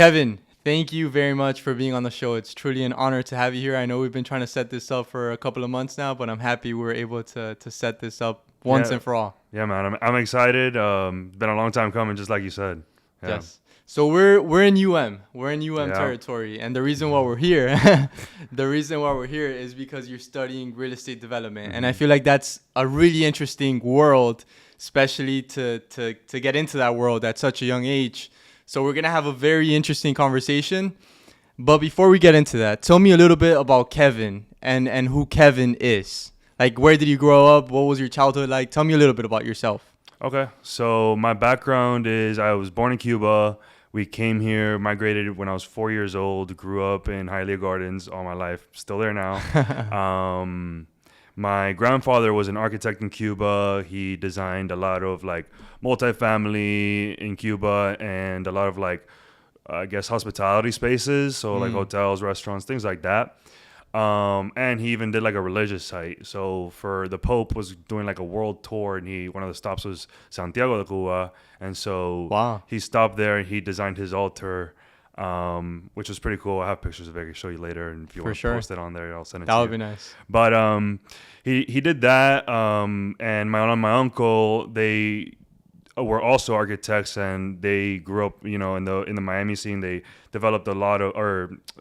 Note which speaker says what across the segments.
Speaker 1: Kevin, thank you very much for being on the show. It's truly an honor to have you here. I know we've been trying to set this up for a couple of months now, but I'm happy we were able to set this up once and for all.
Speaker 2: Yeah, man. I'm excited. Been a long time coming, just like you said. Yeah.
Speaker 1: Yes. So we're in UM. We're in UM territory, and the reason why we're here, is because you're studying real estate development, and I feel like that's a really interesting world, especially to get into that world at such a young age. So we're gonna have a very interesting conversation. But before we get into that, tell me a little bit about Kevin and who Kevin is. Like, where did you grow up? What was your childhood like? Tell me a little bit about yourself.
Speaker 2: Okay. So my background is I was born in Cuba. We came here, migrated when I was 4 years old, grew up in Hialeah Gardens all my life, still there now. My grandfather was an architect in Cuba. He designed a lot of like multifamily in Cuba and a lot of like, I guess, hospitality spaces. So like hotels, restaurants, things like that. And he even did like a religious site. So for the Pope was doing like a world tour, and one of the stops was Santiago de Cuba. And so he stopped there and he designed his altar, which was pretty cool. I have pictures of it I can show you later, and if you want to post it on there, I'll send it to you.
Speaker 1: That would be nice.
Speaker 2: But he did that, and my uncle, they were also architects, and they grew up, in the Miami scene. They developed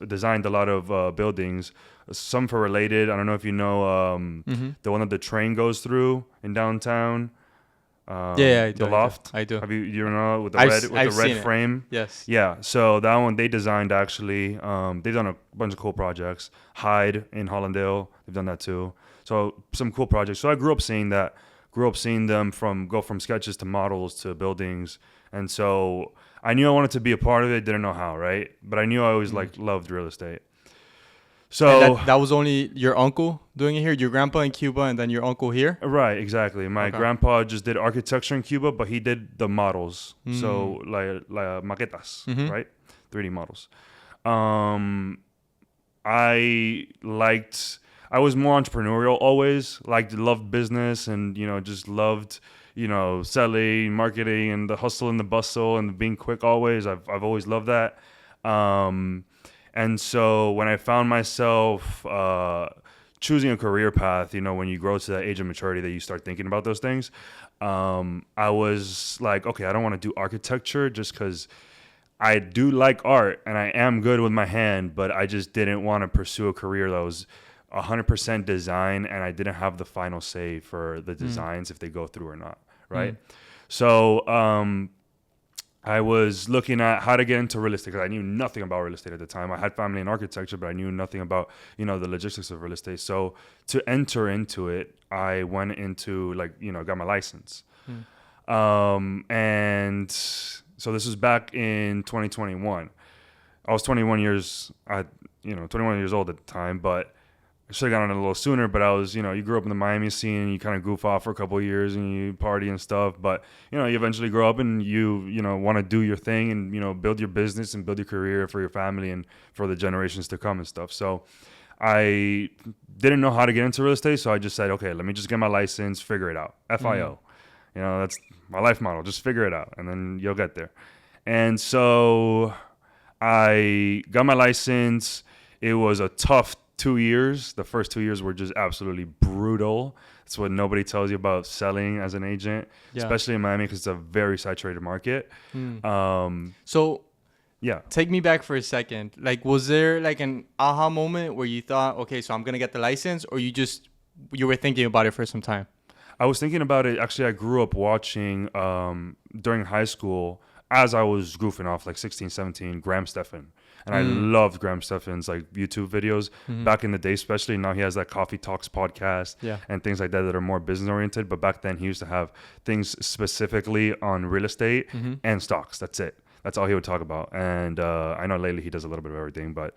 Speaker 2: designed a lot of buildings, some for Related. I don't know if you know the one that the train goes through in downtown.
Speaker 1: I do.
Speaker 2: The Loft.
Speaker 1: I do.
Speaker 2: Have you know with the red frame?
Speaker 1: Yes.
Speaker 2: Yeah. So that one they designed actually. They've done a bunch of cool projects. Hyde in Hollandale, they've done that too. So some cool projects. So I grew up seeing that. Grew up seeing them go from sketches to models to buildings, and so I knew I wanted to be a part of it. Didn't know how, right? But I knew I always loved real estate. So
Speaker 1: that was only your uncle doing it here, your grandpa in Cuba, and then your uncle here?
Speaker 2: Right, exactly. My grandpa just did architecture in Cuba, but he did the models. So like maquetas, right? 3D models. I was more entrepreneurial always, loved business and, just loved, selling, marketing, and the hustle and the bustle and being quick always. I've always loved that. And so when I found myself choosing a career path, when you grow to that age of maturity that you start thinking about those things, I was like, okay, I don't want to do architecture just because I do like art and I am good with my hand, but I just didn't want to pursue a career that was 100% design, and I didn't have the final say for the designs if they go through or not, right? So I was looking at how to get into real estate because I knew nothing about real estate at the time. I had family in architecture, but I knew nothing about, the logistics of real estate. So to enter into it, I went into got my license. And so this was back in 2021. I was 21 years old at the time, but I should have gotten on a little sooner, but I was, you grew up in the Miami scene, and you kind of goof off for a couple of years and you party and stuff. But, you eventually grow up and you want to do your thing and, build your business and build your career for your family and for the generations to come and stuff. So I didn't know how to get into real estate. So I just said, okay, let me just get my license, figure it out. FIO. That's my life model. Just figure it out and then you'll get there. And so I got my license. It was a tough 2 years. The first 2 years were just absolutely brutal. That's what nobody tells you about selling as an agent, especially in Miami, because it's a very saturated market.
Speaker 1: Take me back for a second. Was there an aha moment where you thought, okay, so I'm gonna get the license, or you were thinking about it for some time?
Speaker 2: I was thinking about it. Actually, I grew up watching during high school, as I was goofing off 16, 17, Graham Stephan. And I loved Graham Stephan's YouTube videos back in the day, especially. Now he has that Coffee Talks podcast and things like that are more business oriented. But back then he used to have things specifically on real estate and stocks. That's it. That's all he would talk about. And I know lately he does a little bit of everything. But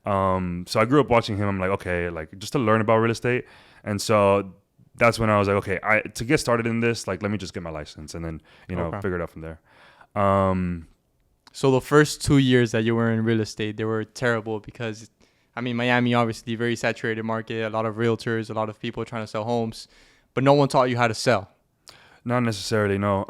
Speaker 2: so I grew up watching him. I'm like, okay, just to learn about real estate. And so that's when I was like, okay, to get started in this, let me just get my license and then, figure it out from there.
Speaker 1: So the first 2 years that you were in real estate, they were terrible because, Miami, obviously, very saturated market, a lot of realtors, a lot of people trying to sell homes, but no one taught you how to sell.
Speaker 2: Not necessarily, no.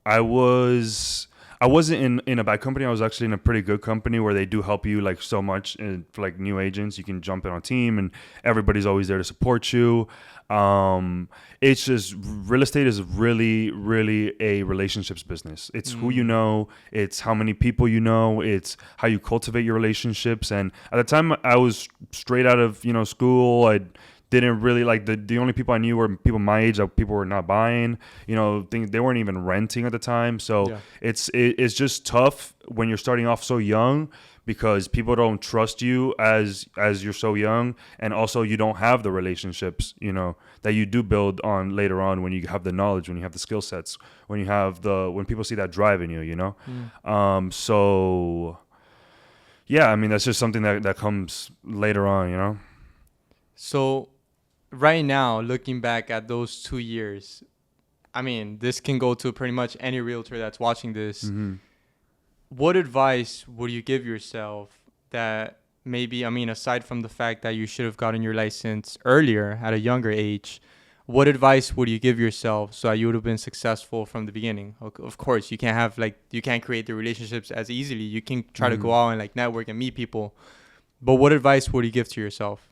Speaker 2: I was I wasn't in a bad company. I was actually in a pretty good company where they do help you like so much. And for like new agents, you can jump in on a team and everybody's always there to support you. It's just real estate is really, really a relationships business. It's who you know. It's how many people you know. It's how you cultivate your relationships. And at the time I was straight out of, school. I didn't really like the only people I knew were people my age. People were not buying, things, they weren't even renting at the time. So it's just tough when you're starting off so young because people don't trust you as you're so young, and also you don't have the relationships, that you do build on later on when you have the knowledge, when you have the skill sets, when people see that drive in you, So yeah, I mean that's just something that comes later on,
Speaker 1: So right now, looking back at those 2 years, I mean, this can go to pretty much any realtor that's watching this.
Speaker 2: Mm-hmm.
Speaker 1: What advice would you give yourself that maybe, I mean, aside from the fact that you should have gotten your license earlier at a younger age, what advice would you give yourself so that you would have been successful from the beginning? Of course, you can't create the relationships as easily. You can try to go out and like network and meet people. But what advice would you give to yourself?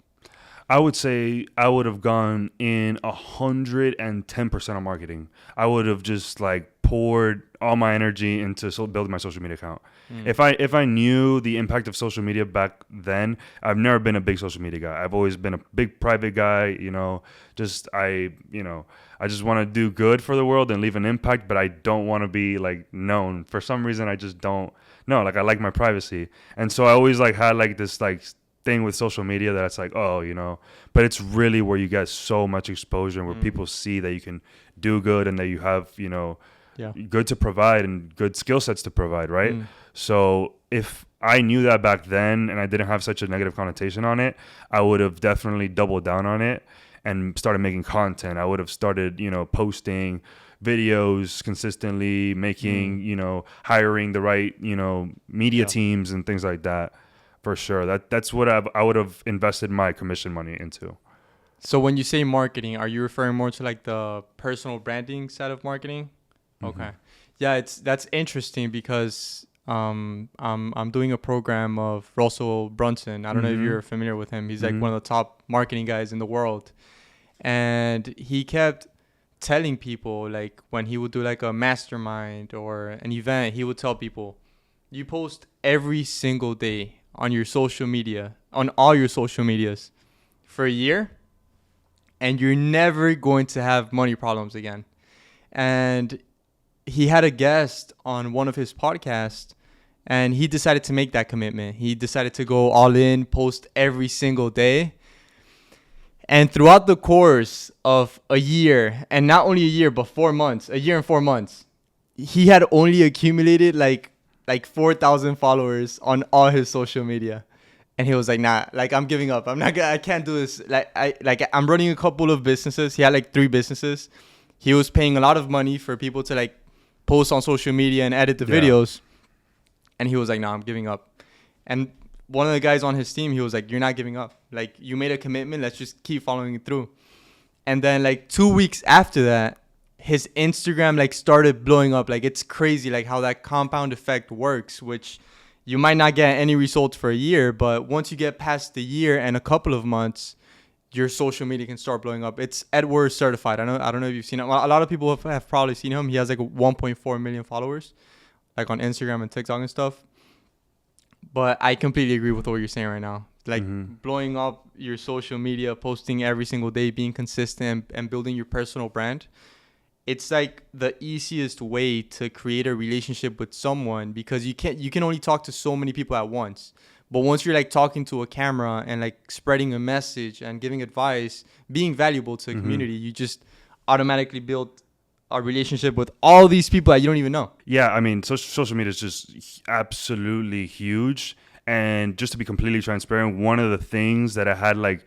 Speaker 2: I would say I would have gone in 110% on marketing. I would have just like poured all my energy into building my social media account. If I knew the impact of social media back then, I've never been a big social media guy. I've always been a big private guy. I just want to do good for the world and leave an impact, but I don't want to be like known. For some reason, I just don't know. Like I like my privacy, and so I always like had like this like thing with social media that it's like, but it's really where you get so much exposure and where people see that you can do good and that you have, good to provide and good skill sets to provide, right? So if I knew that back then and I didn't have such a negative connotation on it, I would have definitely doubled down on it and started making content. I would have started, posting videos consistently, making, hiring the right, media teams and things like that. For sure. That's what I would have invested my commission money into.
Speaker 1: So when you say marketing, are you referring more to like the personal branding side of marketing? Okay. Yeah, that's interesting because I'm doing a program of Russell Brunson. I don't know if you're familiar with him. He's like one of the top marketing guys in the world. And he kept telling people, like when he would do like a mastermind or an event, he would tell people, you post every single day on your social media, on all your social medias for a year, and you're never going to have money problems again. And he had a guest on one of his podcasts, and he decided to make that commitment. He decided to go all in, post every single day. And throughout the course of a year, and not only a year, but 4 months, a year and 4 months, he had only accumulated like 4,000 followers on all his social media. And he was like, nah, like I'm giving up. I can't do this. I'm running a couple of businesses. He had like 3 businesses. He was paying a lot of money for people to like post on social media and edit the videos. And he was like, nah, I'm giving up. And one of the guys on his team, he was like, you're not giving up. Like you made a commitment. Let's just keep following it through. And then like 2 weeks after that, his Instagram like started blowing up. Like it's crazy like how that compound effect works, which you might not get any results for a year, but once you get past the year and a couple of months, your social media can start blowing up. It's Edwards certified. I don't know if you've seen it. A lot of people have probably seen him. He has like 1.4 million followers, like on Instagram and TikTok and stuff. But I completely agree with what you're saying right now. Like blowing up your social media, posting every single day, being consistent and building your personal brand. It's like the easiest way to create a relationship with someone because you can only talk to so many people at once. But once you're like talking to a camera and like spreading a message and giving advice, being valuable to a community, you just automatically build a relationship with all these people that you don't even know.
Speaker 2: Yeah, I mean, social media is just absolutely huge. And just to be completely transparent, one of the things that I had like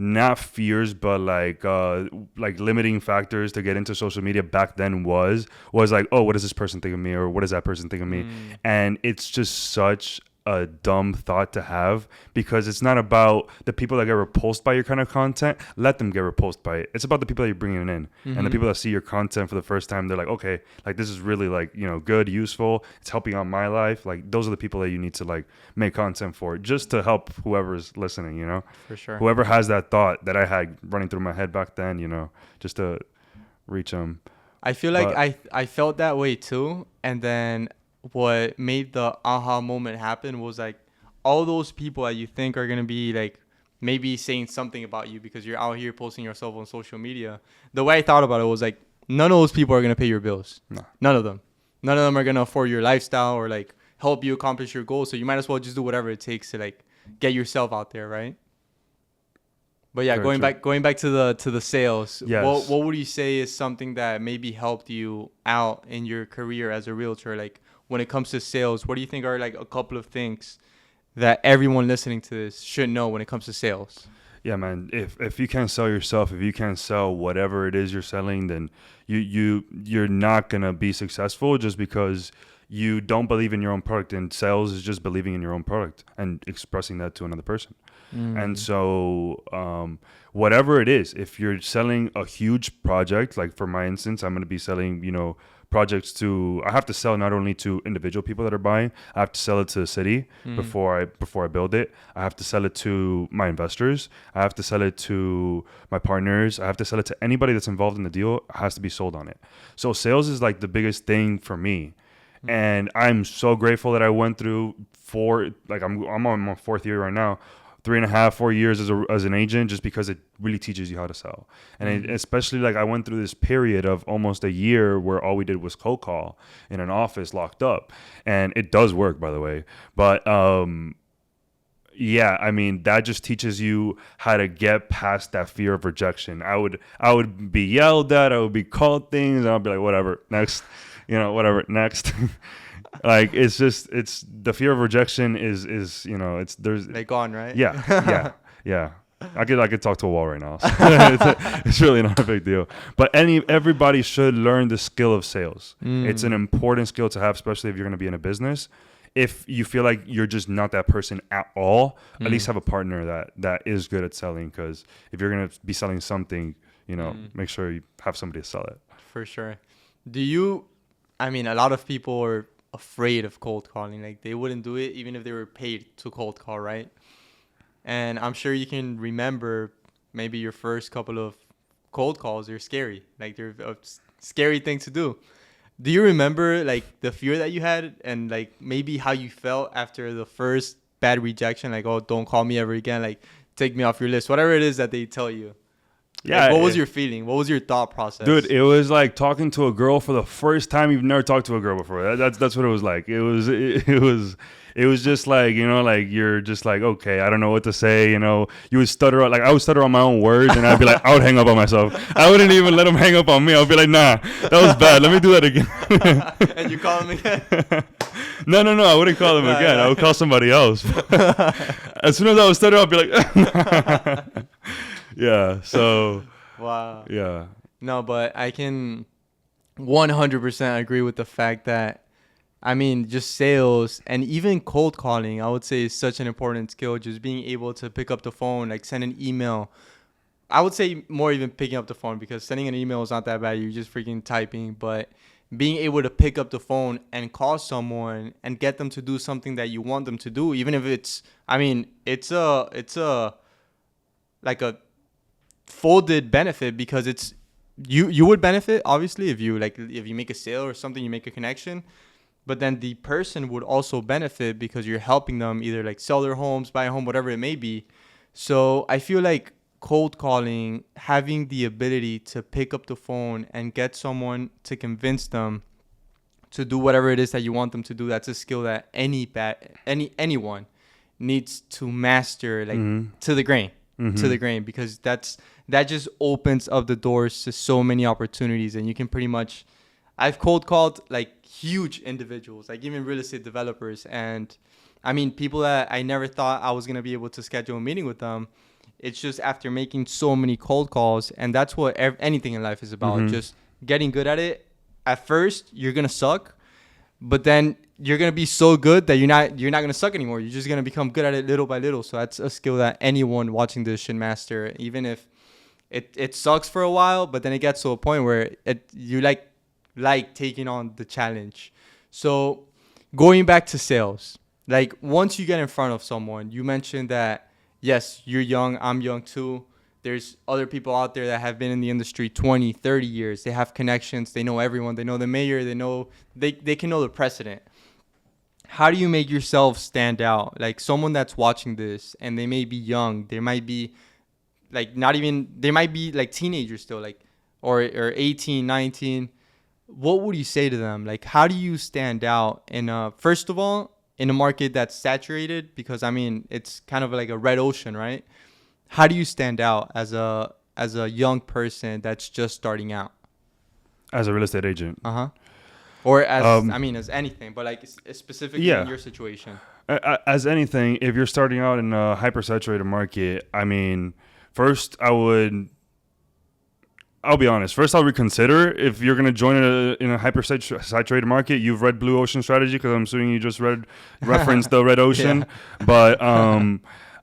Speaker 2: not fears, but like limiting factors to get into social media back then was like, oh, what does this person think of me? Or what does that person think of me? And it's just such a dumb thought to have, because it's not about the people that get repulsed by your kind of content. Let them get repulsed by it. It's about the people that you're bringing in, and the people that see your content for the first time. They're like, okay, like this is really like, you know, good, useful. It's helping out my life. Like those are the people that you need to like make content for, just to help whoever's listening, you know,
Speaker 1: for sure.
Speaker 2: Whoever has that thought that I had running through my head back then, you know, just to reach them.
Speaker 1: I feel like I felt that way too. And then what made the aha moment happen was like all those people that you think are going to be like maybe saying something about you because you're out here posting yourself on social media. The way I thought about it was like, none of those people are going to pay your bills. No. None of them. None of them are going to afford your lifestyle or like help you accomplish your goals. So you might as well just do whatever it takes to like get yourself out there, right? But yeah, going back to the sales.
Speaker 2: Yes.
Speaker 1: What would you say is something that maybe helped you out in your career as a realtor? Like when it comes to sales, what do you think are like a couple of things that everyone listening to this should know when it comes to sales?
Speaker 2: Yeah, man. If you can't sell yourself, if you can't sell whatever it is you're selling, then you're not gonna be successful just because you don't believe in your own product. And sales is just believing in your own product and expressing that to another person. And so whatever it is, if you're selling a huge project, like for my instance, I'm going to be selling, you know, projects to, I have to sell not only to individual people that are buying, I have to sell it to the city before I build it. I have to sell it to my investors. I have to sell it to my partners. I have to sell it to anybody that's involved in the deal. It has to be sold on it. So sales is like the biggest thing for me. And I'm so grateful that I went through I'm on my 4th year right now, 3.5, 4 years as an agent, just because it really teaches you how to sell. And especially like I went through this period of almost a year where all we did was cold call in an office locked up. And it does work, by the way. But yeah, I mean, that just teaches you how to get past that fear of rejection. I would be yelled at, I would be called things, and I'll be like, whatever, next, you know, whatever, next. Like it's the fear of rejection is you know,
Speaker 1: they're gone, right?
Speaker 2: Yeah. I could talk to a wall right now. So it's really not a big deal. But everybody should learn the skill of sales. It's an important skill to have, especially if you're going to be in a business. If you feel like you're just not that person at all, at least have a partner that is good at selling. Because if you're going to be selling something, you know, make sure you have somebody to sell it.
Speaker 1: For sure. I mean, a lot of people are afraid of cold calling. Like they wouldn't do it even if they were paid to cold call, right? And I'm sure you can remember maybe your first couple of cold calls. They're scary. Like they're a scary thing to do. Do you remember like the fear that you had and like maybe how you felt after the first bad rejection? Like, oh, don't call me ever again. Like take me off your list. Whatever it is that they tell you.
Speaker 2: Yeah.
Speaker 1: Like, what was your feeling? What was your thought process?
Speaker 2: Dude, it was like talking to a girl for the first time. You've never talked to a girl before. That's what it was like. It was just like, you know, like you're just like, okay, I don't know what to say. You know, you would stutter. Like I would stutter on my own words, and I'd be like, I would hang up on myself. I wouldn't even let him hang up on me. I'd be like, nah, that was bad. Let me do that again.
Speaker 1: And you call him again?
Speaker 2: No. I wouldn't call him again. I would call somebody else. As soon as I would stutter, I'd be like, yeah. So.
Speaker 1: Wow.
Speaker 2: Yeah.
Speaker 1: No, but I can 100% agree with the fact that, I mean, just sales and even cold calling, I would say is such an important skill. Just being able to pick up the phone, like send an email. I would say more even picking up the phone, because sending an email is not that bad. You're just freaking typing. But being able to pick up the phone and call someone and get them to do something that you want them to do, even if it's, I mean, it's a folded benefit, because it's you would benefit obviously if you make a sale or something, you make a connection, but then the person would also benefit because you're helping them either like sell their homes, buy a home, whatever it may be. So I feel like cold calling, having the ability to pick up the phone and get someone to convince them to do whatever it is that you want them to do, that's a skill that anyone needs to master, like to the grain. To the grain, because that just opens up the doors to so many opportunities. And you can pretty much, I've cold called like huge individuals, like even real estate developers, and I mean people that I never thought I was going to be able to schedule a meeting with them. It's just after making so many cold calls, and that's what anything in life is about, just getting good at it. At first you're going to suck, but then you're gonna be so good that you're not gonna suck anymore. You're just gonna become good at it little by little. So that's a skill that anyone watching this should master, even if it sucks for a while, but then it gets to a point where you like taking on the challenge. So going back to sales, like once you get in front of someone, you mentioned that yes, you're young, I'm young too. There's other people out there that have been in the industry 20, 30 years. They have connections. They know everyone. They know the mayor. They can know the precedent. How do you make yourself stand out? Like someone that's watching this and they may be young. They might be like they might be like teenagers still, like or 18, 19. What would you say to them? Like, how do you stand out first of all, in a market that's saturated? Because I mean, it's kind of like a red ocean, right? How do you stand out as a young person that's just starting out?
Speaker 2: As a real estate agent.
Speaker 1: Or as anything, but like specifically in your situation.
Speaker 2: As anything, if you're starting out in a hypersaturated market, I mean, first I'll be honest. First, I'll reconsider if you're going to join in a hypersaturated market. You've read Blue Ocean Strategy, because I'm assuming you just referenced the Red Ocean. Yeah. But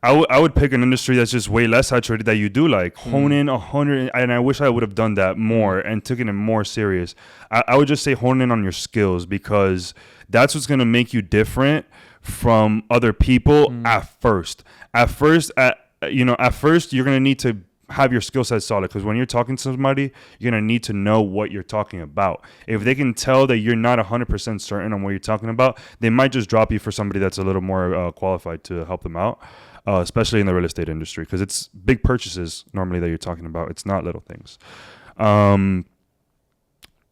Speaker 2: I would pick an industry that's just way less saturated that you do like. Hone in 100, and I wish I would have done that more and taken it more serious. I would just say hone in on your skills, because that's what's going to make you different from other people at first. At first, you're going to need to have your skill set solid, because when you're talking to somebody, you're going to need to know what you're talking about. If they can tell that you're not 100% certain on what you're talking about, they might just drop you for somebody that's a little more qualified to help them out. Especially in the real estate industry, because it's big purchases normally that you're talking about. It's not little things.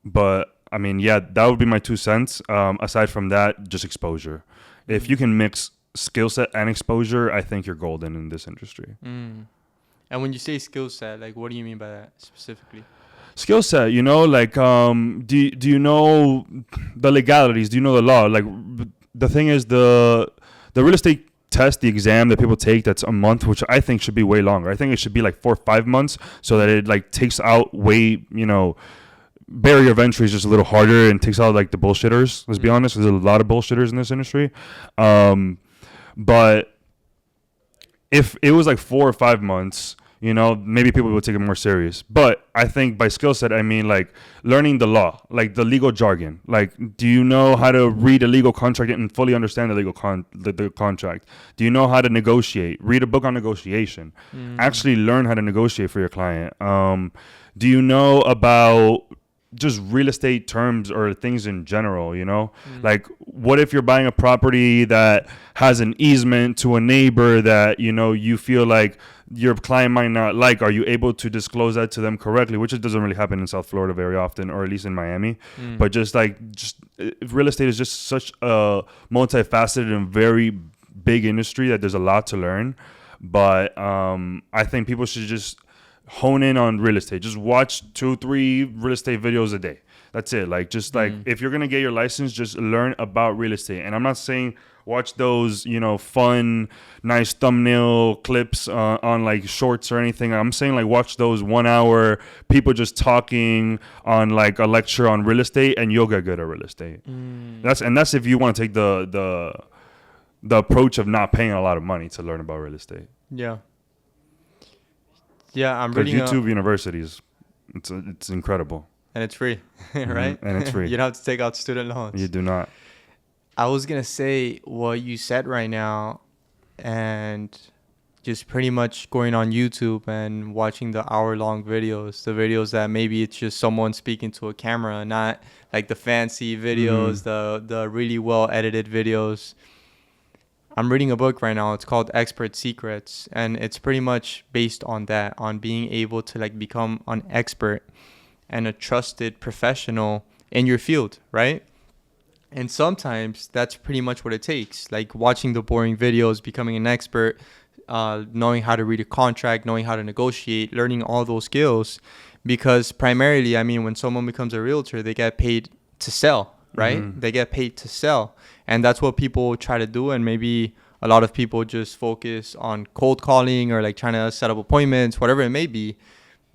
Speaker 2: But I mean, yeah, that would be my 2 cents. Aside from that, just exposure. If you can mix skill set and exposure, I think you're golden in this industry.
Speaker 1: And when you say skill set, like, what do you mean by that specifically?
Speaker 2: Skill set, like, do you know the legalities? Do you know the law? Like, the thing is, the real estate test, the exam that people take, that's a month, which I think should be way longer. I think it should be like 4 or 5 months, so that it like takes out barrier of entry is just a little harder and takes out like the bullshitters. Let's be honest, there's a lot of bullshitters in this industry. But if it was like 4 or 5 months, maybe people would take it more serious. But I think by skill set, I mean like learning the law, like the legal jargon. Like, do you know how to read a legal contract and fully understand the legal the contract? Do you know how to negotiate? Read a book on negotiation. Actually learn how to negotiate for your client. Do you know about just real estate terms or things in general, Like, what if you're buying a property that has an easement to a neighbor that, you feel like your client might not like? Are you able to disclose that to them correctly? Which it doesn't really happen in South Florida very often, or at least in Miami. But just real estate is just such a multifaceted and very big industry that there's a lot to learn. But I think people should just hone in on real estate. Just watch 2-3 real estate videos a day. That's it. Like, just like, if you're going to get your license, just learn about real estate. And I'm not saying watch those, fun, nice thumbnail clips on like shorts or anything. I'm saying like watch those 1 hour people just talking on like a lecture on real estate, and you'll get good at real estate. That's if you want to take the approach of not paying a lot of money to learn about real estate.
Speaker 1: Yeah, I'm reading
Speaker 2: YouTube universities. It's incredible.
Speaker 1: And it's free, right?
Speaker 2: And it's free.
Speaker 1: You don't have to take out student loans.
Speaker 2: You do not.
Speaker 1: I was going to say what you said right now, and just pretty much going on YouTube and watching the hour-long videos, the videos that maybe it's just someone speaking to a camera, not like the fancy videos, the really well-edited videos. I'm reading a book right now. It's called Expert Secrets, and it's pretty much based on that, on being able to like become an expert and a trusted professional in your field, right? And sometimes that's pretty much what it takes, like watching the boring videos, becoming an expert, knowing how to read a contract, knowing how to negotiate, learning all those skills. Because primarily, I mean, when someone becomes a realtor, they get paid to sell, right? They get paid to sell. And that's what people try to do. And maybe a lot of people just focus on cold calling or like trying to set up appointments, whatever it may be.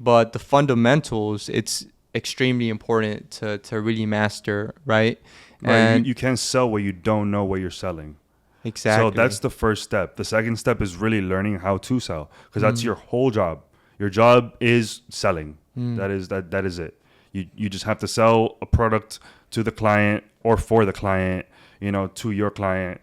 Speaker 1: But the fundamentals, it's extremely important to really master, right?
Speaker 2: Right.
Speaker 1: And
Speaker 2: You can't sell what you don't know what you're selling.
Speaker 1: exactly.
Speaker 2: So that's the first step. The second step is really learning how to sell, because that's your whole job. Your job is selling. That is it. You just have to sell a product to the client or for the client, to your client.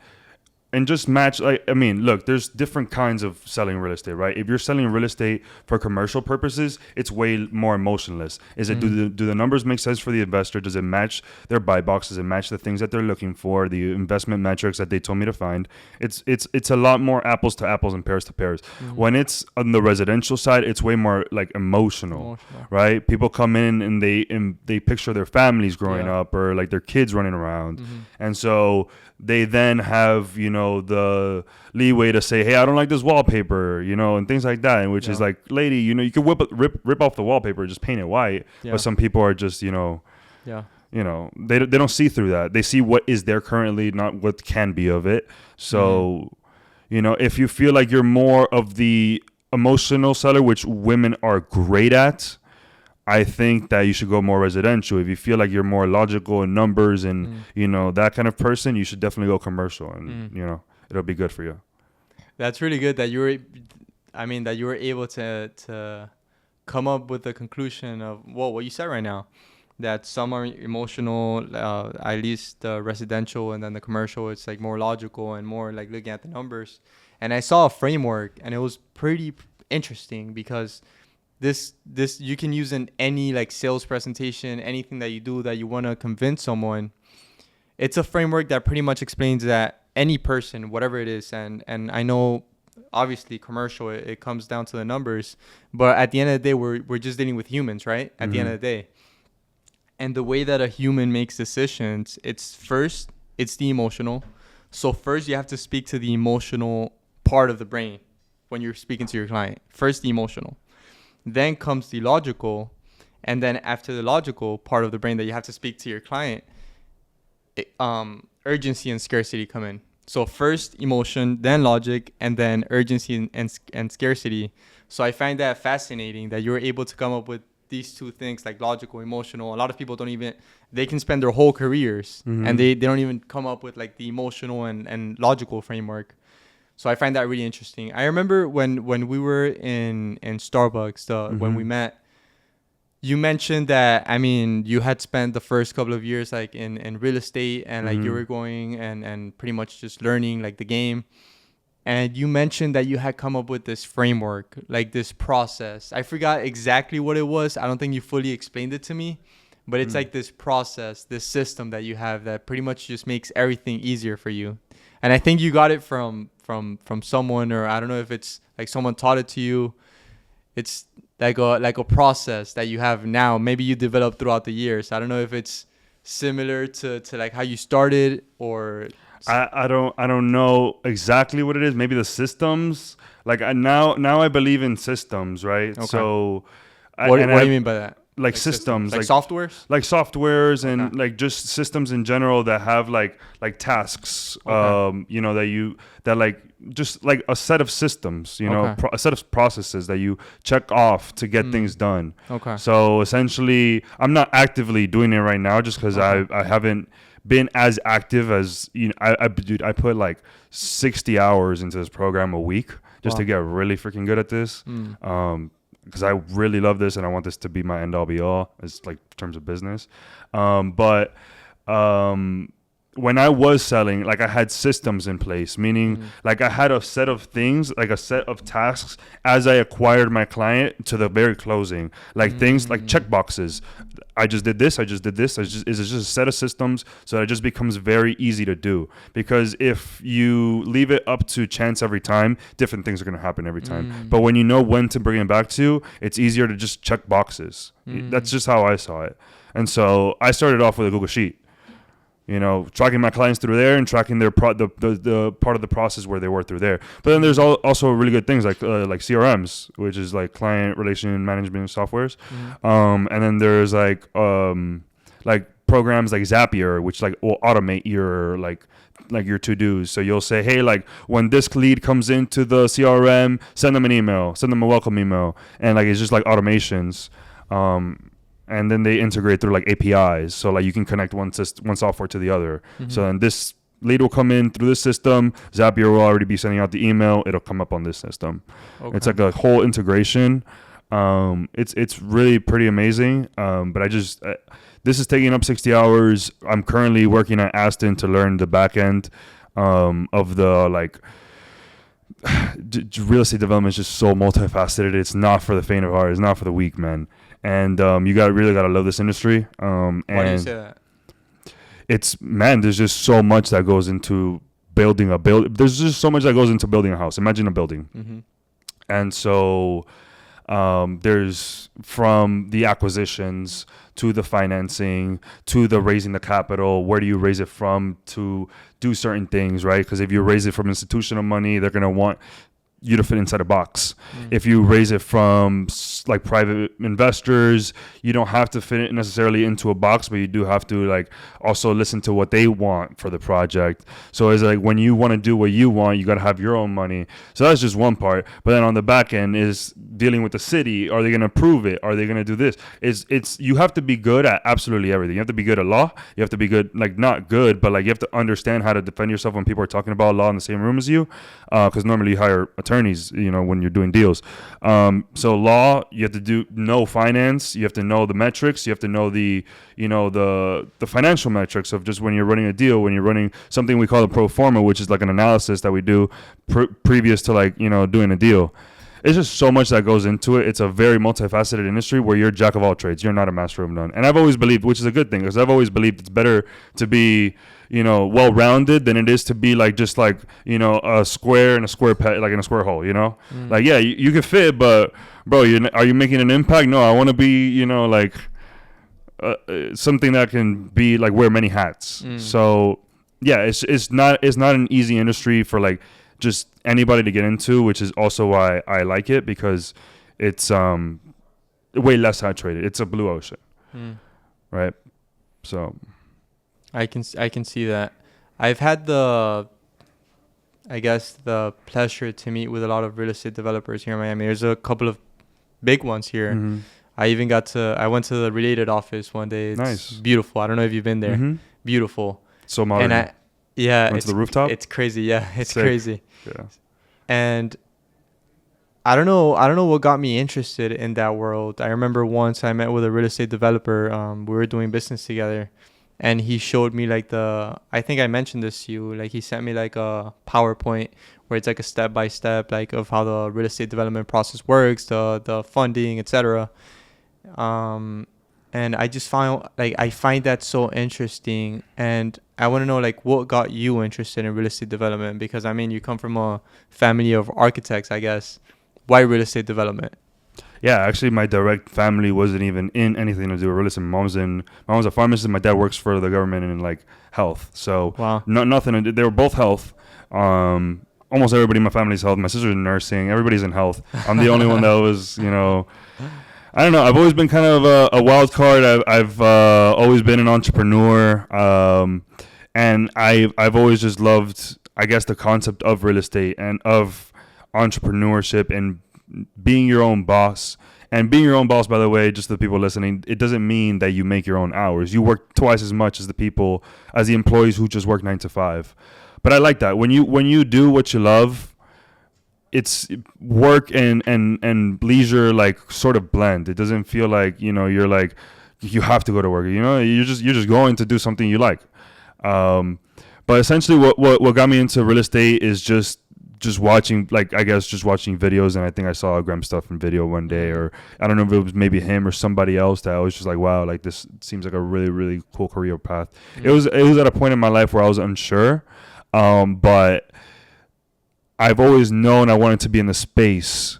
Speaker 2: And just match, look, there's different kinds of selling real estate, right? If you're selling real estate for commercial purposes, it's way more emotionless. Is it, do the numbers make sense for the investor? Does it match their buy box? Does it match the things that they're looking for, the investment metrics that they told me to find? It's a lot more apples to apples and pears to pears. When it's on the residential side, it's way more like emotional. Right? People come in and they picture their families growing up, or like their kids running around. And so they then have, the leeway to say, hey, I don't like this wallpaper, and things like that. And which is like, lady, you can rip off the wallpaper, just paint it white. But some people are just, they don't see through that. They see what is there currently, not what can be of it. So, if you feel like you're more of the emotional seller, which women are great at, I think that you should go more residential. If you feel like you're more logical in numbers and, that kind of person, you should definitely go commercial, and, it'll be good for you.
Speaker 1: That's really good that you were able to come up with the conclusion of, what you said right now, that some are emotional, at least the residential, and then the commercial, it's like more logical and more like looking at the numbers. And I saw a framework, and it was pretty interesting, because this you can use in any like sales presentation, anything that you do that you want to convince someone. It's a framework that pretty much explains that any person, whatever it is, and I know obviously commercial, it comes down to the numbers, but at the end of the day, we're just dealing with humans, right? At the end of the day. And the way that a human makes decisions, it's the emotional. So first you have to speak to the emotional part of the brain when you're speaking to your client. First the emotional. Then comes the logical, and then after the logical part of the brain that you have to speak to your client, urgency and scarcity come in. So first emotion, then logic, and then urgency and scarcity. So I find that fascinating that you're able to come up with these two things, like logical, emotional. A lot of people they can spend their whole careers and they don't even come up with like the emotional and logical framework. So I find that really interesting. I remember when we were in Starbucks, when we met, you mentioned that, you had spent the first couple of years like in real estate, and like you were going and pretty much just learning like the game. And you mentioned that you had come up with this framework, like this process. I forgot exactly what it was. I don't think you fully explained it to me, but it's like this process, this system that you have that pretty much just makes everything easier for you. And I think you got it from someone, or I don't know if it's like someone taught it to you. It's like a process that you have now. Maybe you developed throughout the years. I don't know if it's similar to like how you started, or
Speaker 2: I don't know exactly what it is. Maybe the systems. Like now I believe in systems, right?
Speaker 1: Okay.
Speaker 2: So
Speaker 1: what do you mean by that?
Speaker 2: Like systems,
Speaker 1: like softwares,
Speaker 2: and like just systems in general that have like tasks, that like just like a set of systems, a set of processes that you check off to get things done.
Speaker 1: Okay.
Speaker 2: So essentially, I'm not actively doing it right now, just because I haven't been as active as I put like 60 hours into this program a week just to get really freaking good at this. Because I really love this and I want this to be my end all be all, as like in terms of business. But when I was selling, like I had systems in place, meaning like I had a set of things, like a set of tasks as I acquired my client to the very closing, like things like check boxes. I just did this. It's just a set of systems, so that it just becomes very easy to do. Because if you leave it up to chance every time, different things are going to happen every time. But when you know when to bring it back to, it's easier to just check boxes. That's just how I saw it. And so I started off with a Google Sheet. Tracking my clients through there and tracking their the part of the process where they were through there. But then there's also really good things like CRMs, which is like client relation management softwares. And then there's like programs like Zapier, which like will automate your like your to-dos. So you'll say, hey, like when this lead comes into the CRM, send them an email, send them a welcome email, and like it's just like automations. and then they integrate through like APIs. So like you can connect one software to the other. So then this lead will come in through this system. Zapier will already be sending out the email. It'll come up on this system. Okay. It's like a whole integration. It's really pretty amazing. But this is taking up 60 hours. I'm currently working at Aston to learn the back end of the like real estate development is just so multifaceted. It's not for the faint of heart. It's not for the weak, man. And you really gotta love this industry.
Speaker 1: Why do you say that?
Speaker 2: There's just so much that goes into building a build. There's just so much that goes into building a house. Imagine a building, and so there's from the acquisitions to the financing to the raising the capital. Where do you raise it from to do certain things, right? Because if you raise it from institutional money, they're gonna want you to fit inside a box. If you raise it from like private investors, you don't have to fit it necessarily into a box, but you do have to like also listen to what they want for the project. So it's like when you want to do what you want, you got to have your own money. So that's just one part. But then on the back end is dealing with the city. Are they going to approve it? Are they going to do this? It's you have to be good at absolutely everything. You have to be good at law. You have to be good, like not good, but like you have to understand how to defend yourself when people are talking about law in the same room as you. Because normally you hire attorneys, when you're doing deals. So law, you have to know finance. You have to know the metrics. You have to know the financial metrics of just when you're running a deal, when you're running something we call a pro forma, which is like an analysis that we do previous to like, doing a deal. It's just so much that goes into it. It's a very multifaceted industry where you're a jack of all trades. You're not a master of none. And I've always believed, which is a good thing, because I've always believed it's better to be, well-rounded than it is to be like just like, a square in a square like in a square hole, Like, yeah, you can fit, but bro, are you making an impact? No, I want to be, like something that can be like wear many hats. So yeah, it's not an easy industry for like just anybody to get into, which is also why I like it, because it's way less saturated. It's a blue ocean, right? So
Speaker 1: I can see that. I've had the pleasure to meet with a lot of real estate developers here in Miami. There's a couple of big ones here. I went to the Related office one day. It's
Speaker 2: nice.
Speaker 1: Beautiful. I don't know if you've been there. Beautiful.
Speaker 2: So modern.
Speaker 1: And
Speaker 2: went to the rooftop?
Speaker 1: It's crazy. Yeah, it's
Speaker 2: sick.
Speaker 1: Crazy.
Speaker 2: Yeah.
Speaker 1: And I don't know what got me interested in that world. I remember once I met with a real estate developer. We were doing business together, and he showed me like I think I mentioned this to you, like he sent me like a PowerPoint where it's like a step-by-step like of how the real estate development process works, the funding, etc. And I just I find that so interesting, and I want to know like what got you interested in real estate development, because I mean you come from a family of architects, I guess. Why real estate development?
Speaker 2: Yeah, actually, my direct family wasn't even in anything to do with real estate. My mom's a pharmacist. My dad works for the government in like health. So
Speaker 1: wow.
Speaker 2: Nothing. They were both health. Almost everybody in my family's health. My sister's in nursing. Everybody's in health. I'm the only one that was, I don't know. I've always been kind of a wild card. I've always been an entrepreneur, and I've always just loved, I guess, the concept of real estate and of entrepreneurship and being your own boss. And being your own boss, by the way, just the people listening, it doesn't mean that you make your own hours. You work twice as much as the employees who just work 9 to 5. But I like that when you do what you love. It's work and leisure like sort of blend. It doesn't feel like you're like you have to go to work. You're just going to do something you like. But essentially, what got me into real estate is just watching, like I guess just watching videos. And I think I saw a Graham Stephan video one day, or I don't know if it was maybe him or somebody else, that I was just like, wow, like this seems like a really really cool career path. It was at a point in my life where I was unsure, but I've always known I wanted to be in the space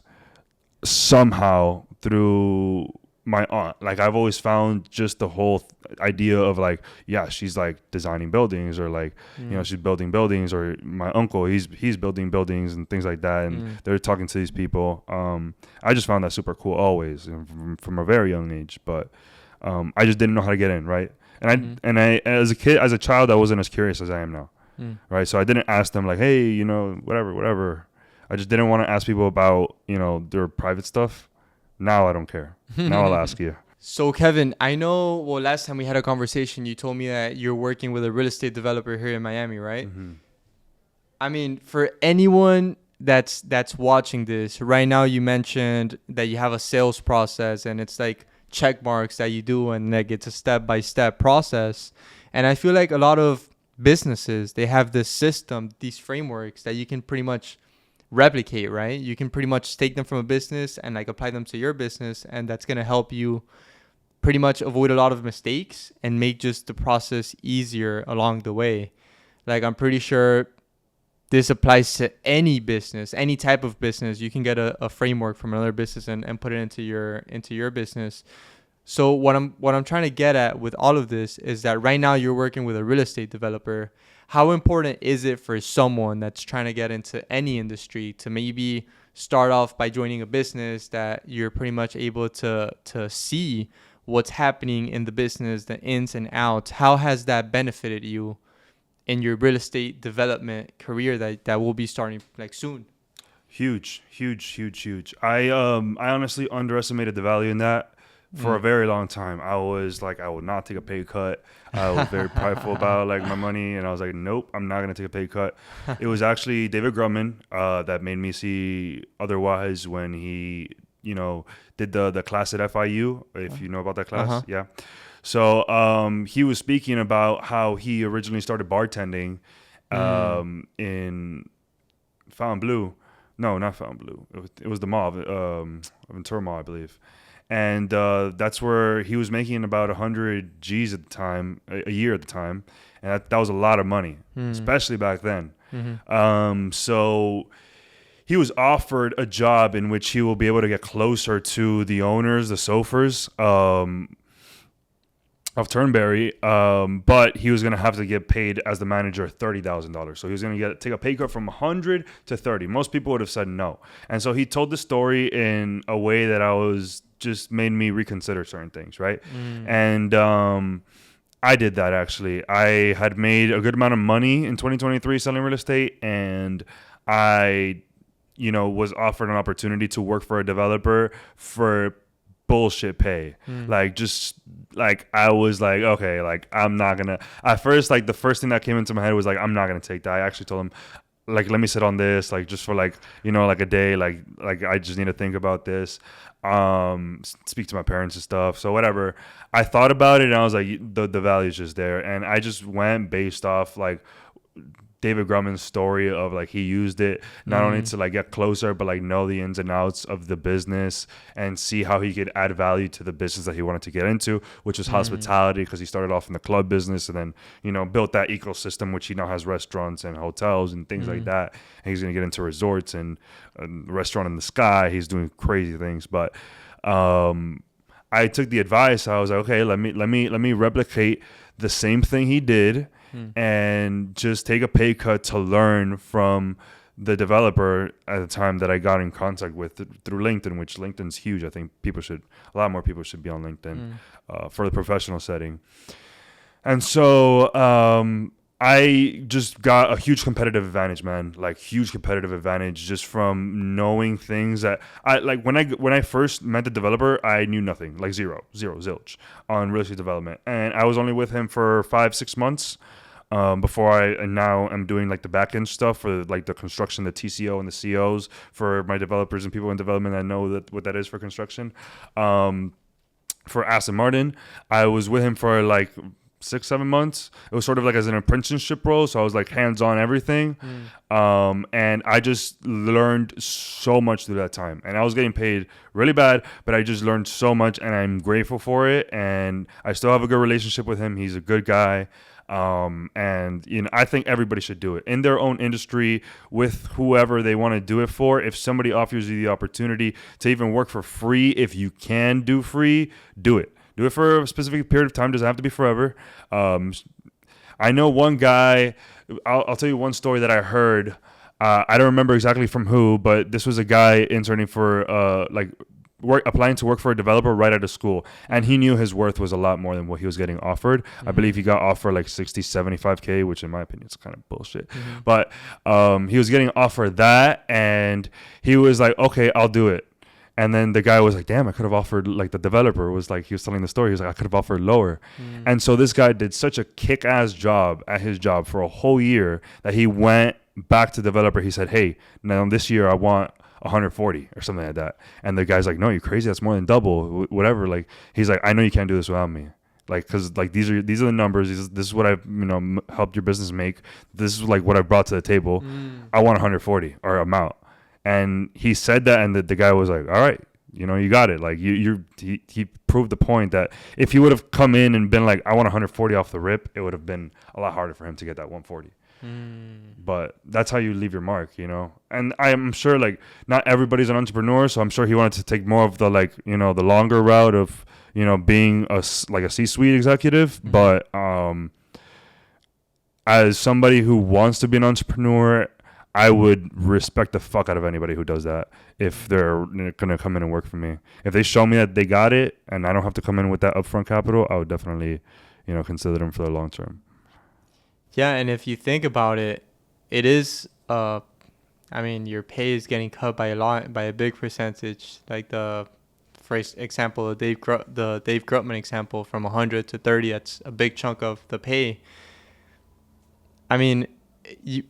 Speaker 2: somehow through my aunt. Like I've always found just the whole idea of like, yeah, she's like designing buildings, or like, she's building buildings, or my uncle, he's building buildings and things like that. And they're talking to these people. I just found that super cool always from a very young age, but I just didn't know how to get in. Right. And I, as a child, I wasn't as curious as I am now. Right. So I didn't ask them like, hey, whatever. I just didn't want to ask people about, their private stuff. Now I don't care. Now I'll ask you.
Speaker 1: So Kevin, I know, well, last time we had a conversation, you told me that you're working with a real estate developer here in Miami, right?
Speaker 2: Mm-hmm.
Speaker 1: I mean, for anyone that's watching this right now, you mentioned that you have a sales process and it's like check marks that you do, and like it's a step-by-step process. And I feel like a lot of businesses, they have this system, these frameworks that you can pretty much replicate, right? You can pretty much take them from a business and like apply them to your business, and that's going to help you pretty much avoid a lot of mistakes and make just the process easier along the way. Like, I'm pretty sure this applies to any business, any type of business. You can get a framework from another business and put it into your business. So what I'm trying to get at with all of this is that right now you're working with a real estate developer. How important is it for someone that's trying to get into any industry to maybe start off by joining a business that you're pretty much able to see what's happening in the business, the ins and outs? How has that benefited you in your real estate development career that will be starting like soon?
Speaker 2: Huge. I honestly underestimated the value in that for a very long time. I was like, I would not take a pay cut. I was very prideful about like my money, and I was like, nope, I'm not gonna take a pay cut. It was actually David Grutman that made me see otherwise when he, did the class at FIU. If you know about that class, yeah. So he was speaking about how he originally started bartending in Fontainebleau. No, not Fontainebleau. It was the mall, Ventura Mall, I believe. And that's where he was making about 100 G's at the time, a year at the time. And that was a lot of money, especially back then. So he was offered a job in which he will be able to get closer to the owners, the Sofers, of Turnberry, but he was going to have to get paid as the manager $30,000. So he was going to take a pay cut from 100 to 30. Most people would have said no. And so he told the story in a way that just made me reconsider certain things, right? And I did that, actually. I had made a good amount of money in 2023 selling real estate, and I, was offered an opportunity to work for a developer for bullshit pay. I was like, okay, like I'm not gonna, at first, like the first thing that came into my head was like, I'm not gonna take that. I actually told him, like, let me sit on this, like just for like, like a day, like I just need to think about this, speak to my parents and stuff. So whatever, I thought about it and I was like, the value is just there. And I just went based off like David Grutman's story of like he used it not only to like get closer, but like know the ins and outs of the business and see how he could add value to the business that he wanted to get into, which was hospitality, because he started off in the club business and then built that ecosystem, which he now has restaurants and hotels and things like that. And he's going to get into resorts and a restaurant in the sky. He's doing crazy things, but I took the advice. I was like, okay, let me replicate the same thing he did and just take a pay cut to learn from the developer at the time that I got in contact with through LinkedIn, which LinkedIn's huge. I think a lot more people should be on LinkedIn for the professional setting. And so I just got a huge competitive advantage, man. Like huge competitive advantage just from knowing things that I like. When I first met the developer, I knew nothing, like zero, zilch on real estate development, and I was only with him for 5-6 months. Before I now am doing like the back end stuff for like the construction, the TCO and the COs for my developers and people in development that know what that is for construction. For Aston Martin, I was with him for like 6-7 months. It was sort of like as an apprenticeship role, so I was like hands-on everything. And I just learned so much through that time, and I was getting paid really bad, but I just learned so much, and I'm grateful for it. And I still have a good relationship with him. He's a good guy. And I think everybody should do it in their own industry with whoever they want to do it for. If somebody offers you the opportunity to even work for free, if you can do free, do it. Do it for a specific period of time. Doesn't have to be forever. I know one guy. I'll tell you one story that I heard. I don't remember exactly from who, but this was a guy interning for applying to work for a developer right out of school, and he knew his worth was a lot more than what he was getting offered. I believe he got offered like 60-75K, which in my opinion is kind of bullshit. But he was getting offered that, and he was like, okay, I'll do it. And then the guy was like, damn, I could have offered, like the developer was like, he was telling the story. He was like, I could have offered lower. And so this guy did such a kick-ass job at his job for a whole year that he went back to developer. He said, hey, now this year I want 140 or something like that. And the guy's like, no, you're crazy. That's more than double, whatever. Like, he's like, I know you can't do this without me. Like, cause like these are the numbers. This is what I've helped your business make. This is like what I brought to the table. I want 140 or amount. And he said that, and the guy was like, all right, you got it. Like he proved the point that if he would have come in and been like, I want 140 off the rip, it would have been a lot harder for him to get that 140. But that's how you leave your mark, And I'm sure like not everybody's an entrepreneur, so I'm sure he wanted to take more of the like, the longer route of, being a C-suite executive. But as somebody who wants to be an entrepreneur, I would respect the fuck out of anybody who does that if they're going to come in and work for me. If they show me that they got it and I don't have to come in with that upfront capital, I would definitely, consider them for the long term.
Speaker 1: Yeah, and if you think about it, it is, your pay is getting cut by a big percentage. Like the first example, the Dave Grutman example, from 100 to 30, that's a big chunk of the pay. I mean,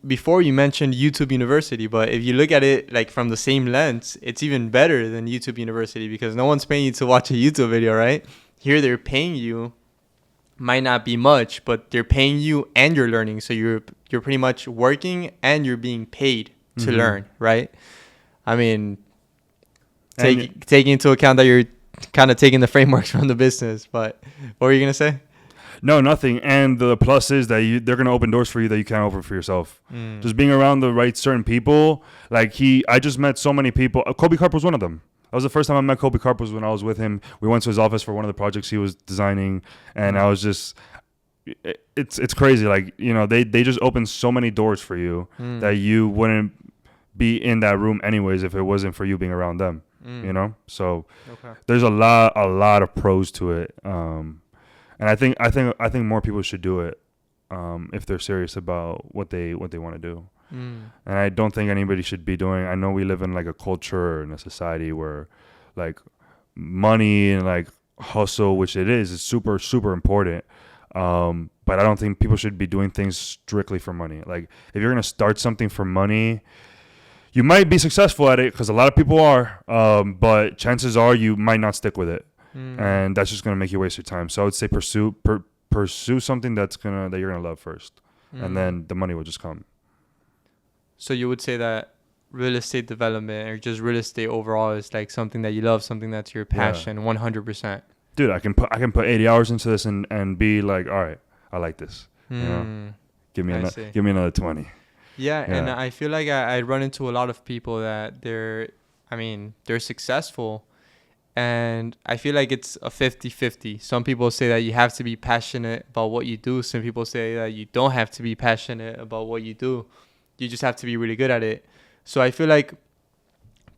Speaker 1: before you mentioned YouTube University, but if you look at it like from the same lens, it's even better than YouTube University because no one's paying you to watch a YouTube video, right? Here they're paying you, might not be much, but they're paying you and you're learning. So you're pretty much working and you're being paid to learn, right? I mean, taking into account that you're kind of taking the frameworks from the business, but what were you gonna say?
Speaker 2: No, nothing. And the plus is that they're going to open doors for you that you can't open for yourself. Just being around the right certain people. Like I just met so many people. Kobe Karp was one of them. That was the first time I met Kobe Karp was when I was with him. We went to his office for one of the projects he was designing. And I was just, it's crazy. Like, they just opened so many doors for you that you wouldn't be in that room anyways if it wasn't for you being around them, So there's a lot of pros to it. And I think more people should do it if they're serious about what they want to do. And I don't think anybody should be doing. I know we live in like a culture and a society where like money and like hustle, which it is super, super important. But I don't think people should be doing things strictly for money. Like if you're going to start something for money, you might be successful at it because a lot of people are, but chances are you might not stick with it. And that's just going to make you waste your time. So I would say pursue something that you're going to love first. And then the money will just come.
Speaker 1: So you would say that real estate development or just real estate overall is like something that you love, something that's your passion, 100%.
Speaker 2: Dude, I can put 80 hours into this and be like, all right, I like this. Give me another 20.
Speaker 1: Yeah, and I feel like I run into a lot of people that they're successful. And I feel like it's a 50-50. Some people say that you have to be passionate about what you do. Some people say that you don't have to be passionate about what you do. You just have to be really good at it. So I feel like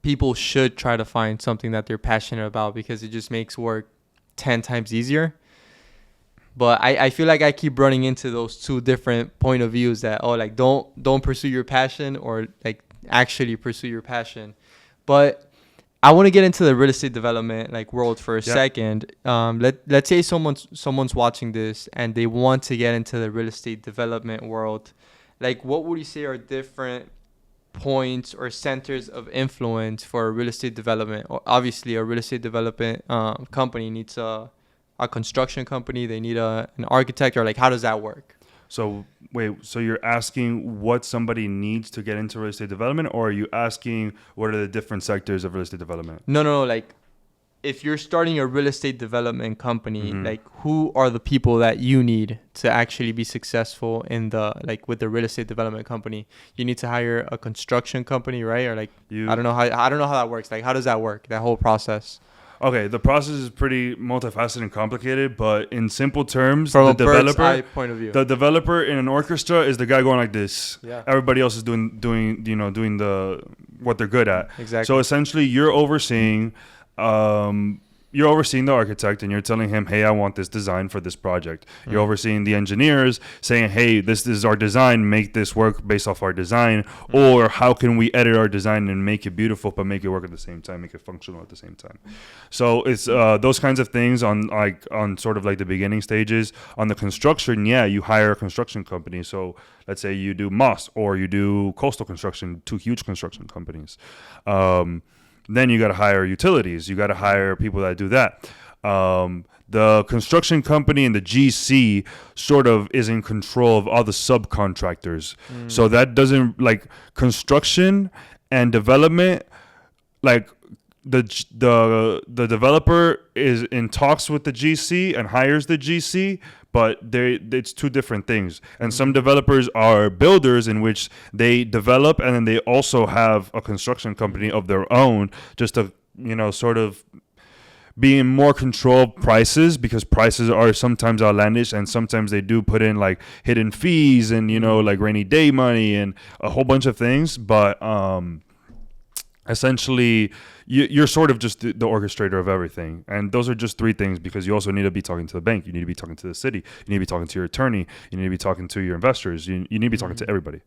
Speaker 1: people should try to find something that they're passionate about because it just makes work 10 times easier. But I feel like I keep running into those two different point of views that, don't pursue your passion or like actually pursue your passion. But I want to get into the real estate development world for a second. Let's say someone's watching this and they want to get into the real estate development world. Like, what would you say are different points or centers of influence for a real estate development? Obviously, a real estate development company needs a construction company. They need an architect, or how does that work?
Speaker 2: So wait, so you're asking what somebody needs to get into real estate development, or are you asking what are the different sectors of real estate development?
Speaker 1: No. If you're starting a real estate development company, who are the people that you need to actually be successful in with the real estate development company? You need to hire a construction company, right? Or I don't know how that works. How does that work? That whole process.
Speaker 2: Okay, the process is pretty multifaceted and complicated, but in simple terms,
Speaker 1: from
Speaker 2: the
Speaker 1: a bird's
Speaker 2: developer
Speaker 1: eye point of view,
Speaker 2: the developer in an orchestra is the guy going like this.
Speaker 1: Yeah.
Speaker 2: Everybody else is doing the what they're good at.
Speaker 1: Exactly.
Speaker 2: So essentially, you're overseeing, you're overseeing the architect and you're telling him, hey, I want this design for this project. You're overseeing the engineers saying, hey, this is our design, make this work based off our design, or how can we edit our design and make it beautiful but make it work at the same time, make it functional at the same time. So it's those kinds of things on sort of like the beginning stages. On the construction, you hire a construction company. So let's say you do Moss or you do Coastal Construction, 2 huge construction companies. Then you got to hire utilities. You got to hire people that do that. The construction company and the GC sort of is in control of all the subcontractors. So that doesn't, like, construction and development, like the developer is in talks with the GC and hires the GC, but it's 2 different things. And some developers are builders, in which they develop and then they also have a construction company of their own, just to, sort of be in more control of prices, because prices are sometimes outlandish and sometimes they do put in like hidden fees and, like rainy day money and a whole bunch of things. But essentially, you're sort of just the orchestrator of everything. And those are just 3 things, because you also need to be talking to the bank. You need to be talking to the city. You need to be talking to your attorney. You need to be talking to your investors. You need to be talking to everybody.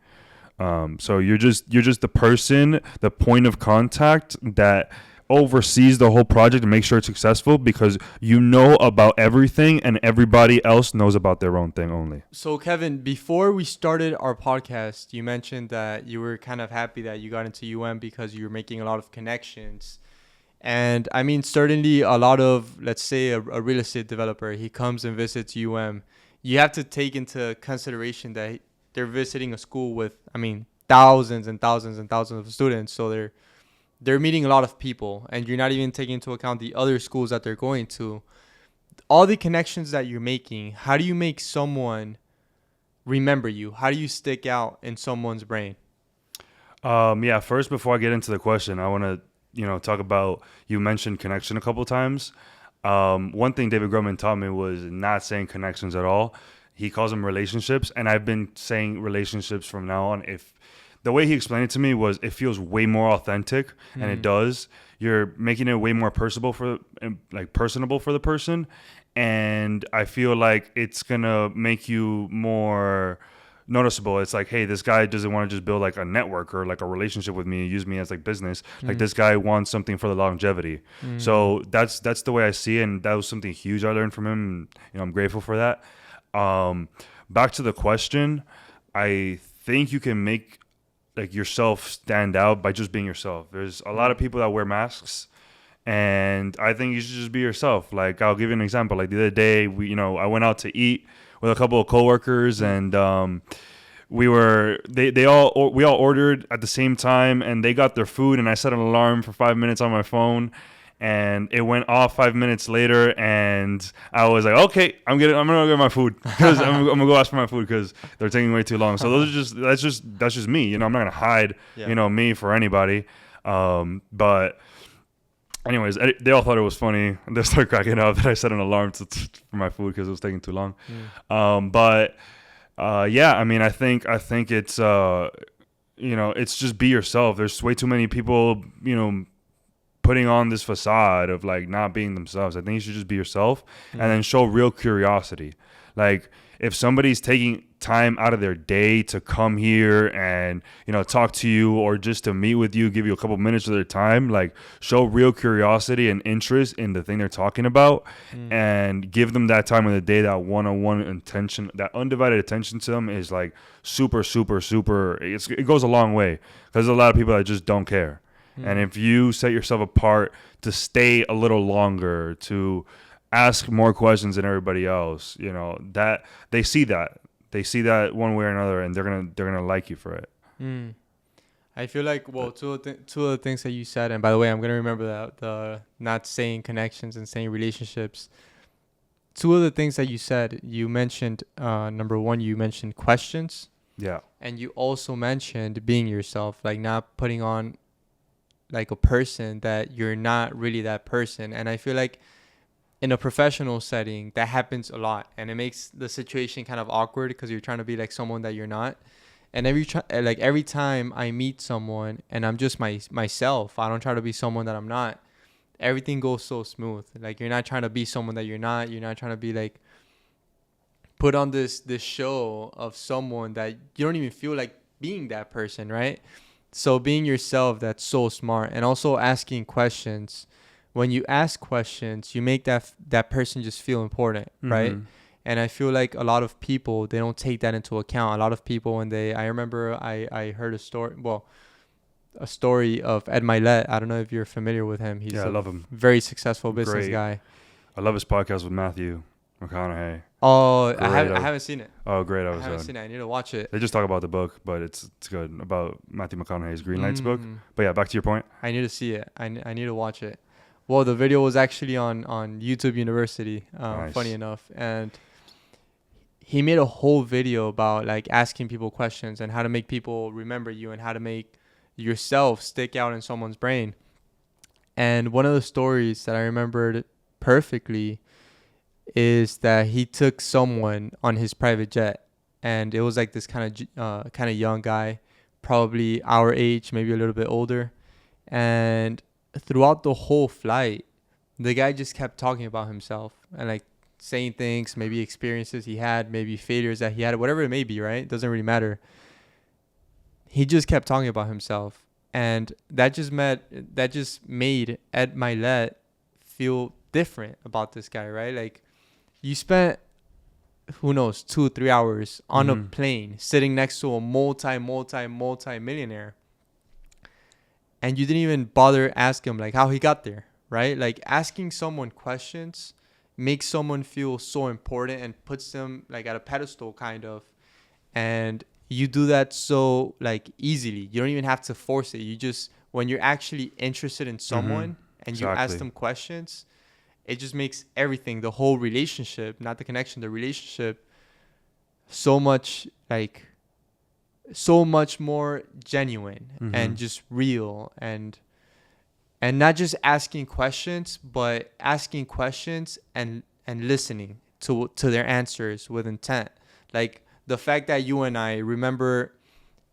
Speaker 2: So you're just the person, the point of contact that oversees the whole project and make sure it's successful, because you know about everything and everybody else knows about their own thing only.
Speaker 1: So Kevin, before we started our podcast, you mentioned that you were kind of happy that you got into UM because you were making a lot of connections. And I mean, certainly a lot of, let's say a real estate developer, he comes and visits UM. You have to take into consideration that they're visiting a school with, I mean, thousands and thousands and thousands of students. So they're meeting a lot of people, and you're not even taking into account the other schools that they're going to. All the connections that you're making, how do you make someone remember you? How do you stick out in someone's brain?
Speaker 2: First, before I get into the question, I want to, talk about, you mentioned connection a couple of times. One thing David Grutman taught me was not saying connections at all. He calls them relationships, and I've been saying relationships from now on. The way he explained it to me was, it feels way more authentic, and it does. You're making it way more personable for the person, and I feel like it's gonna make you more noticeable. It's like, hey, this guy doesn't want to just build like a network or like a relationship with me and use me as like business. Like, this guy wants something for the longevity. So that's the way I see it, and that was something huge I learned from him. And, I'm grateful for that. Back to the question, I think you can make like yourself stand out by just being yourself. There's a lot of people that wear masks, and I think you should just be yourself. Like, I'll give you an example. Like, the other day, I went out to eat with a couple of coworkers, and we all ordered at the same time, and they got their food, and I set an alarm for 5 minutes on my phone, and it went off 5 minutes later, and I was like, okay, I'm gonna get my food, because I'm gonna go ask for my food because they're taking way too long. So that's just me. I'm not gonna hide me for anybody. But anyways, they all thought it was funny. They started cracking up that I set an alarm for my food because it was taking too long. I mean, I think it's it's just be yourself. There's way too many people putting on this facade of like not being themselves. I think you should just be yourself, and then show real curiosity. Like, if somebody's taking time out of their day to come here and talk to you, or just to meet with you, give you a couple minutes of their time, like, show real curiosity and interest in the thing they're talking about, and give them that time of the day. That one-on-one attention, that undivided attention to them is like super, super, super. It goes a long way, because there's a lot of people that just don't care. And if you set yourself apart to stay a little longer, to ask more questions than everybody else, that they see that one way or another, and they're gonna like you for it.
Speaker 1: I feel like, well, two of the things that you said, and by the way, I'm gonna remember that, the not saying connections and saying relationships. 2 of the things that you said, you mentioned, number 1, you mentioned questions.
Speaker 2: Yeah.
Speaker 1: And you also mentioned being yourself, like not putting on like a person that you're not really that person. And I feel like in a professional setting, that happens a lot, and it makes the situation kind of awkward, because you're trying to be like someone that you're not. And every time I meet someone and I'm just myself, I don't try to be someone that I'm not, everything goes so smooth. Like, you're not trying to be someone that you're not. You're not trying to be like put on this show of someone that you don't even feel like being that person, right? So being yourself, that's so smart. And also asking questions. When you ask questions, you make that person just feel important, right? And I feel like a lot of people, they don't take that into account. A lot of people, when I remember I heard a story of Ed Milet. I don't know if you're familiar with him. He's
Speaker 2: I love him.
Speaker 1: Very successful business guy.
Speaker 2: I love his podcast with Matthew McConaughey.
Speaker 1: Oh, I haven't seen it.
Speaker 2: Oh, great.
Speaker 1: I haven't seen it. I need to watch it.
Speaker 2: They just talk about the book, but it's good, about Matthew McConaughey's Green Lights book. But yeah, back to your point.
Speaker 1: I need to see it. I need to watch it. Well, the video was actually on YouTube University, nice. Funny enough. And he made a whole video about like asking people questions and how to make people remember you and how to make yourself stick out in someone's brain. And one of the stories that I remembered perfectly is that he took someone on his private jet, and it was like this kind of young guy, probably our age, maybe a little bit older. And throughout the whole flight, the guy just kept talking about himself and like saying things, maybe experiences he had, maybe failures that he had, whatever it may be, right? Doesn't really matter. He just kept talking about himself, and that just made Ed Milet feel different about this guy, right? Like, you spent, who knows, 2-3 hours on a plane sitting next to a multi-millionaire, and you didn't even bother ask him like how he got there, right? Like, asking someone questions makes someone feel so important and puts them like at a pedestal kind of. And you do that so like easily. You don't even have to force it. You just, when you're actually interested in someone and you ask them questions, it just makes everything, the whole relationship, not the connection, the relationship, so much more genuine and just real, and not just asking questions, but asking questions and listening to their answers with intent. Like, the fact that you and I remember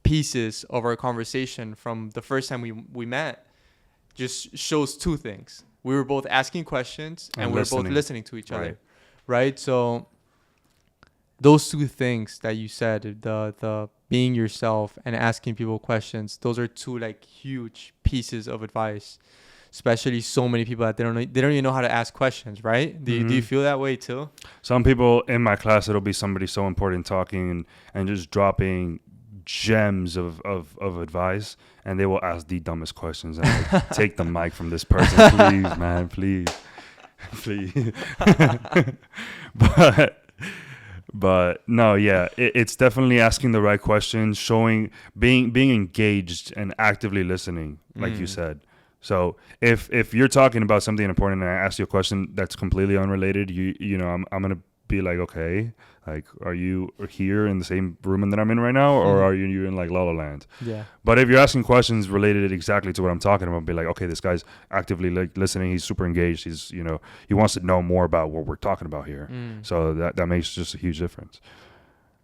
Speaker 1: pieces of our conversation from the first time we met just shows two things. We were both asking questions and we were both listening to each other, right? So those two things that you said, the being yourself and asking people questions, those are two like huge pieces of advice, especially so many people that they don't even know how to ask questions, right? Do you feel that way too?
Speaker 2: Some people in my class, it'll be somebody so important talking and just dropping gems of advice, and they will ask the dumbest questions and like, take the mic from this person, please, man, please. But no, yeah, it's definitely asking the right questions, being engaged and actively listening, like you said. So if you're talking about something important and I ask you a question that's completely unrelated, you know, I'm gonna be like, okay, like, are you here in the same room that I'm in right now, or are you in like La La Land? Yeah. But if you're asking questions related exactly to what I'm talking about, be like, okay, this guy's actively like listening. He's super engaged. He's, you know, he wants to know more about what we're talking about here. So that makes just a huge difference.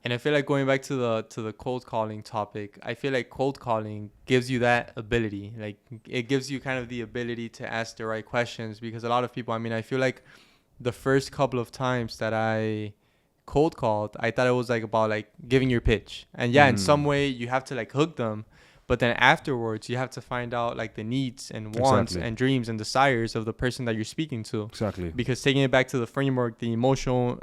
Speaker 1: And I feel like going back to the cold calling topic, I feel like cold calling gives you that ability. Like, it gives you kind of the ability to ask the right questions, because a lot of people, I mean, I feel like the first couple of times that I cold called, I thought it was like about like giving your pitch, and in some way you have to like hook them, but then afterwards you have to find out like the needs and wants and dreams and desires of the person that you're speaking to. Exactly. Because taking it back to the framework, the emotional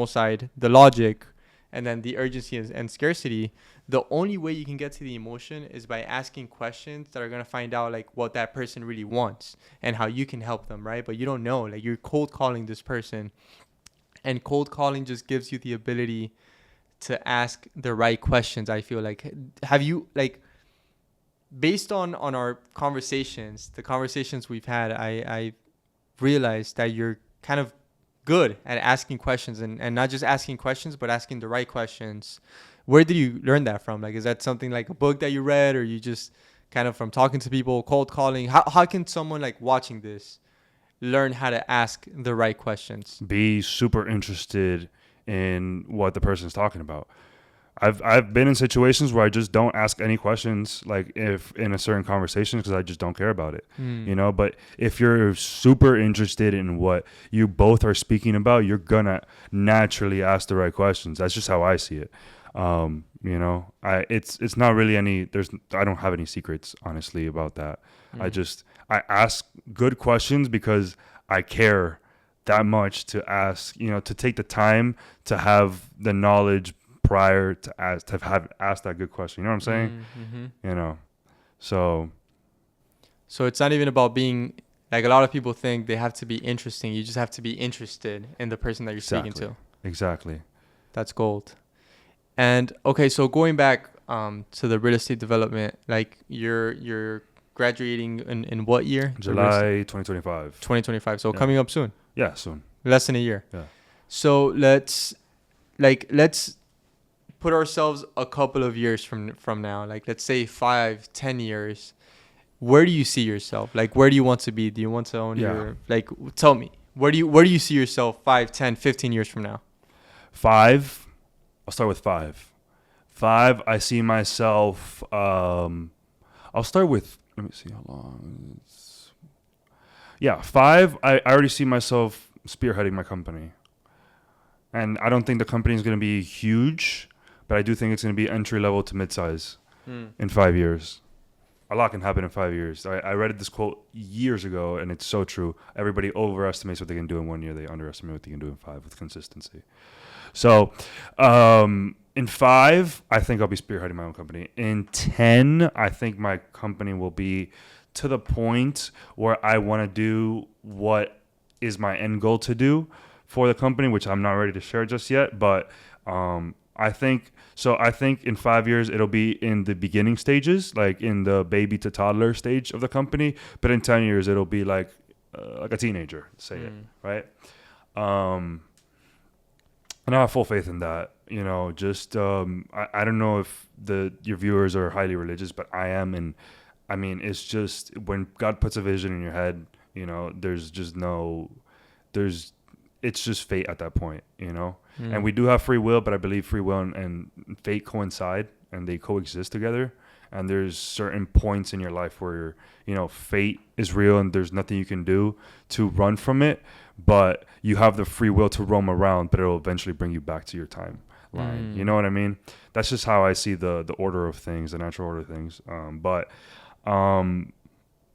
Speaker 1: side, the logic, and then the urgency and scarcity, the only way you can get to the emotion is by asking questions that are going to find out like what that person really wants and how you can help them, right? But you don't know, like, you're cold calling this person, and cold calling just gives you the ability to ask the right questions. I feel like, have you, like, based on our conversations, the conversations we've had, I realized that you're kind of good at asking questions, and not just asking questions, but asking the right questions. Where did you learn that from? Like, is that something like a book that you read, or you just kind of from talking to people, cold calling? How can someone like watching this learn how to ask the right questions?
Speaker 2: Be super interested in what the person's talking about. I've been in situations where I just don't ask any questions, like if in a certain conversation, because I just don't care about it, you know. But if you're super interested in what you both are speaking about, you're gonna naturally ask the right questions. That's just how I see it. You know, it's not really I don't have any secrets, honestly, about that. I ask good questions because I care that much to ask, you know, to take the time to have the knowledge prior to have asked that good question. You know what I'm saying? You know, so
Speaker 1: it's not even about being like, a lot of people think they have to be interesting. You just have to be interested in the person that you're speaking to.
Speaker 2: Exactly.
Speaker 1: That's gold. And okay, so going back to the real estate development, like you're graduating in what year?
Speaker 2: July 2025.
Speaker 1: 2025. So coming up soon.
Speaker 2: Yeah, soon.
Speaker 1: Less than a year.
Speaker 2: Yeah.
Speaker 1: So let's put ourselves a couple of years from now. Like, let's say 5-10 years. Where do you see yourself? Like, where do you want to be? Do you want to own your, like, tell me, where do you see yourself 5, 10, 15 years from now?
Speaker 2: 5. I'll start with 5. 5, I see myself, I'll start with, let me see how long. 5, I already see myself spearheading my company. And I don't think the company is going to be huge, but I do think it's going to be entry level to mid-size in 5 years. A lot can happen in 5 years. I read this quote years ago, and it's so true. Everybody overestimates what they can do in 1 year. They underestimate what they can do in 5 with consistency. So in 5, I think I'll be spearheading my own company. In 10, I think my company will be to the point where I want to do what is my end goal to do for the company, which I'm not ready to share just yet. But I think in 5 years, it'll be in the beginning stages, like in the baby to toddler stage of the company. But in 10 years, it'll be like a teenager, say it, right? And I have full faith in that. You know, just I don't know if your viewers are highly religious, but I am. And I mean, it's just when God puts a vision in your head, you know, it's just fate at that point, you know. And we do have free will, but I believe free will and fate coincide and they coexist together. And there's certain points in your life where, you know, fate is real and there's nothing you can do to run from it, but you have the free will to roam around, but it'll eventually bring you back to your timeline. You know what I mean? That's just how I see the order of things, the natural order of things.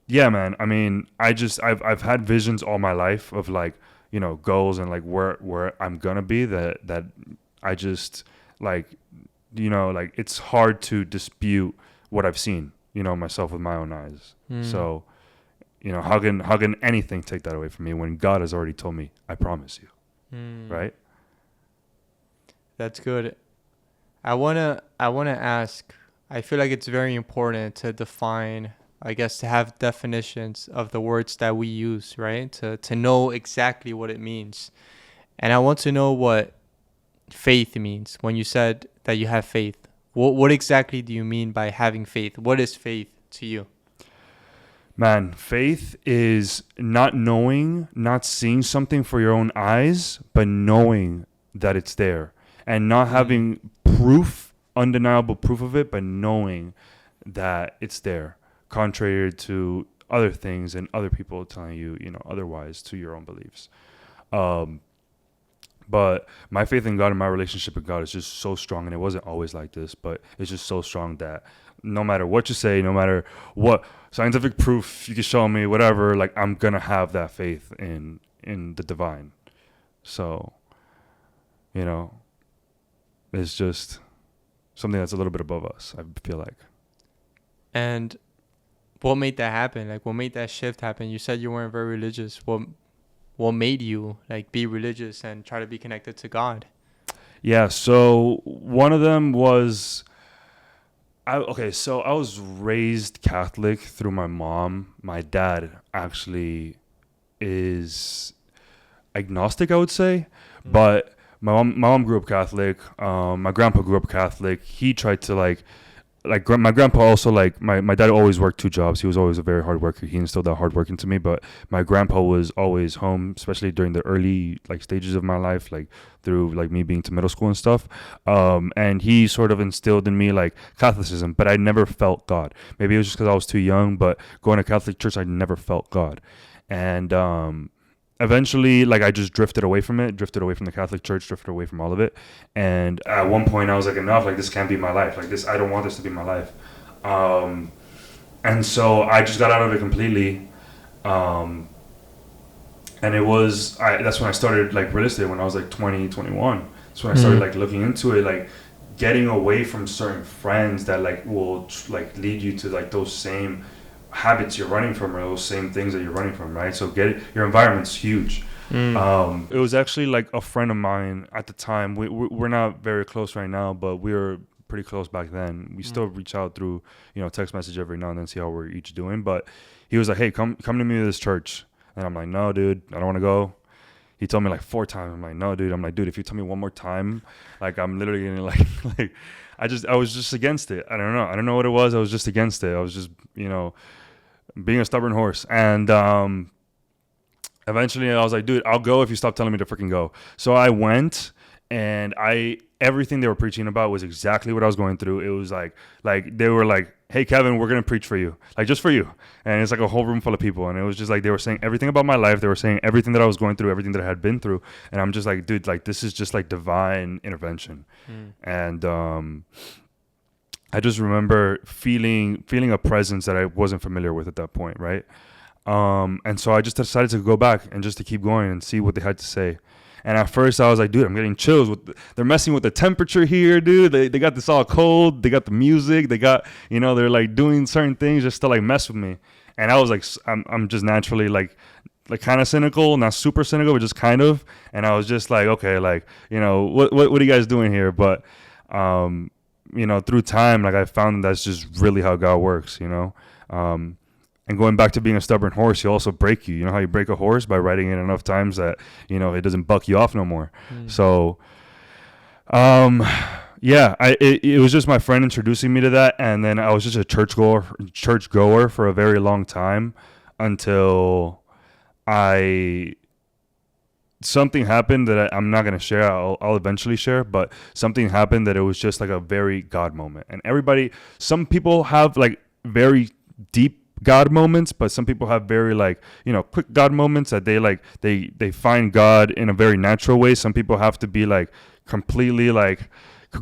Speaker 2: Yeah, man. I mean, I've had visions all my life of like, you know, goals and like where I'm gonna be that I just like, you know, like it's hard to dispute what I've seen, you know, myself with my own eyes. So, you know, how can anything take that away from me when God has already told me, I promise you, right?
Speaker 1: That's good. I wanna ask. I feel like it's very important to define, I guess, to have definitions of the words that we use, right? To know exactly what it means. And I want to know what faith means. When you said that you have faith, what exactly do you mean by having faith? What is faith to you?
Speaker 2: Man, faith is not knowing, not seeing something for your own eyes, but knowing that it's there. And not having proof, undeniable proof of it, but knowing that it's there. Contrary to other things and other people telling you, you know, otherwise to your own beliefs. But my faith in God and my relationship with God is just so strong, and it wasn't always like this, but it's just so strong that no matter what you say, no matter what scientific proof you can show me, whatever, like I'm gonna have that faith in the divine. So, you know, it's just something that's a little bit above us, I feel like.
Speaker 1: And what made that happen? Like, what made that shift happen? You said you weren't very religious. What made you like be religious and try to be connected to God?
Speaker 2: Yeah, so one of them was I was raised Catholic through my mom. My dad actually is agnostic, I would say, but my mom grew up Catholic. My grandpa grew up Catholic. He tried to like like my grandpa also, like my dad always worked 2 jobs. He was always a very hard worker. He instilled that hard work into me. But my grandpa was always home, especially during the early like stages of my life, like through like me being to middle school and stuff. And he sort of instilled in me like Catholicism, but I never felt God. Maybe it was just because I was too young, but going to Catholic church, I never felt God. And eventually, like, I just drifted away from the Catholic Church, drifted away from all of it. And at one point I was like, enough, like, this can't be my life. Like, this, I don't want this to be my life. And so I just got out of it completely. And it was, that's when I started, like, real estate when I was, like, 20, 21. That's when I started, like, looking into it, like, getting away from certain friends that, like, will, like, lead you to, like, those same habits you're running from, or those same things that you're running from, right? So your environment's huge. It was actually like a friend of mine at the time. We're not very close right now, but we were pretty close back then. We still reach out through, text message every now and then, see how we're each doing. But he was like, hey, come to me to this church. And I'm like, no, dude, I don't want to go. He told me like 4 times. I'm like, no, dude. I'm like, dude, if you tell me one more time, like, I'm literally gonna like I was just against it. I don't know what it was. I was just against it. I was just, being a stubborn horse. And eventually I was like, dude, I'll go if you stop telling me to freaking go. So I went, and everything they were preaching about was exactly what I was going through. It was like they were like, hey, Kevin, we're going to preach for you, like, just for you. And it's like a whole room full of people. And it was just like, they were saying everything about my life. They were saying everything that I was going through, everything that I had been through. And I'm just like, dude, like, this is just like divine intervention. And I just remember feeling a presence that I wasn't familiar with at that point, right? And so I just decided to go back and just to keep going and see what they had to say. And at first I was like, dude, I'm getting chills. They're messing with the temperature here, dude. They got this all cold. They got the music. They got, they're like doing certain things just to like mess with me. And I was like, I'm just naturally like kind of cynical, not super cynical, but just kind of. And I was just like, okay, like, what are you guys doing here? But, through time, like, I found that's just really how God works, and going back to being a stubborn horse, he'll also break you. You know how you break a horse? By riding it enough times that, it doesn't buck you off no more. So, it was just my friend introducing me to that. And then I was just a church goer for a very long time until something happened that I'm not going to share. I'll eventually share, but something happened that it was just like a very God moment. And some people have like very deep God moments, but some people have very like, quick God moments that they find God in a very natural way. Some people have to be like completely like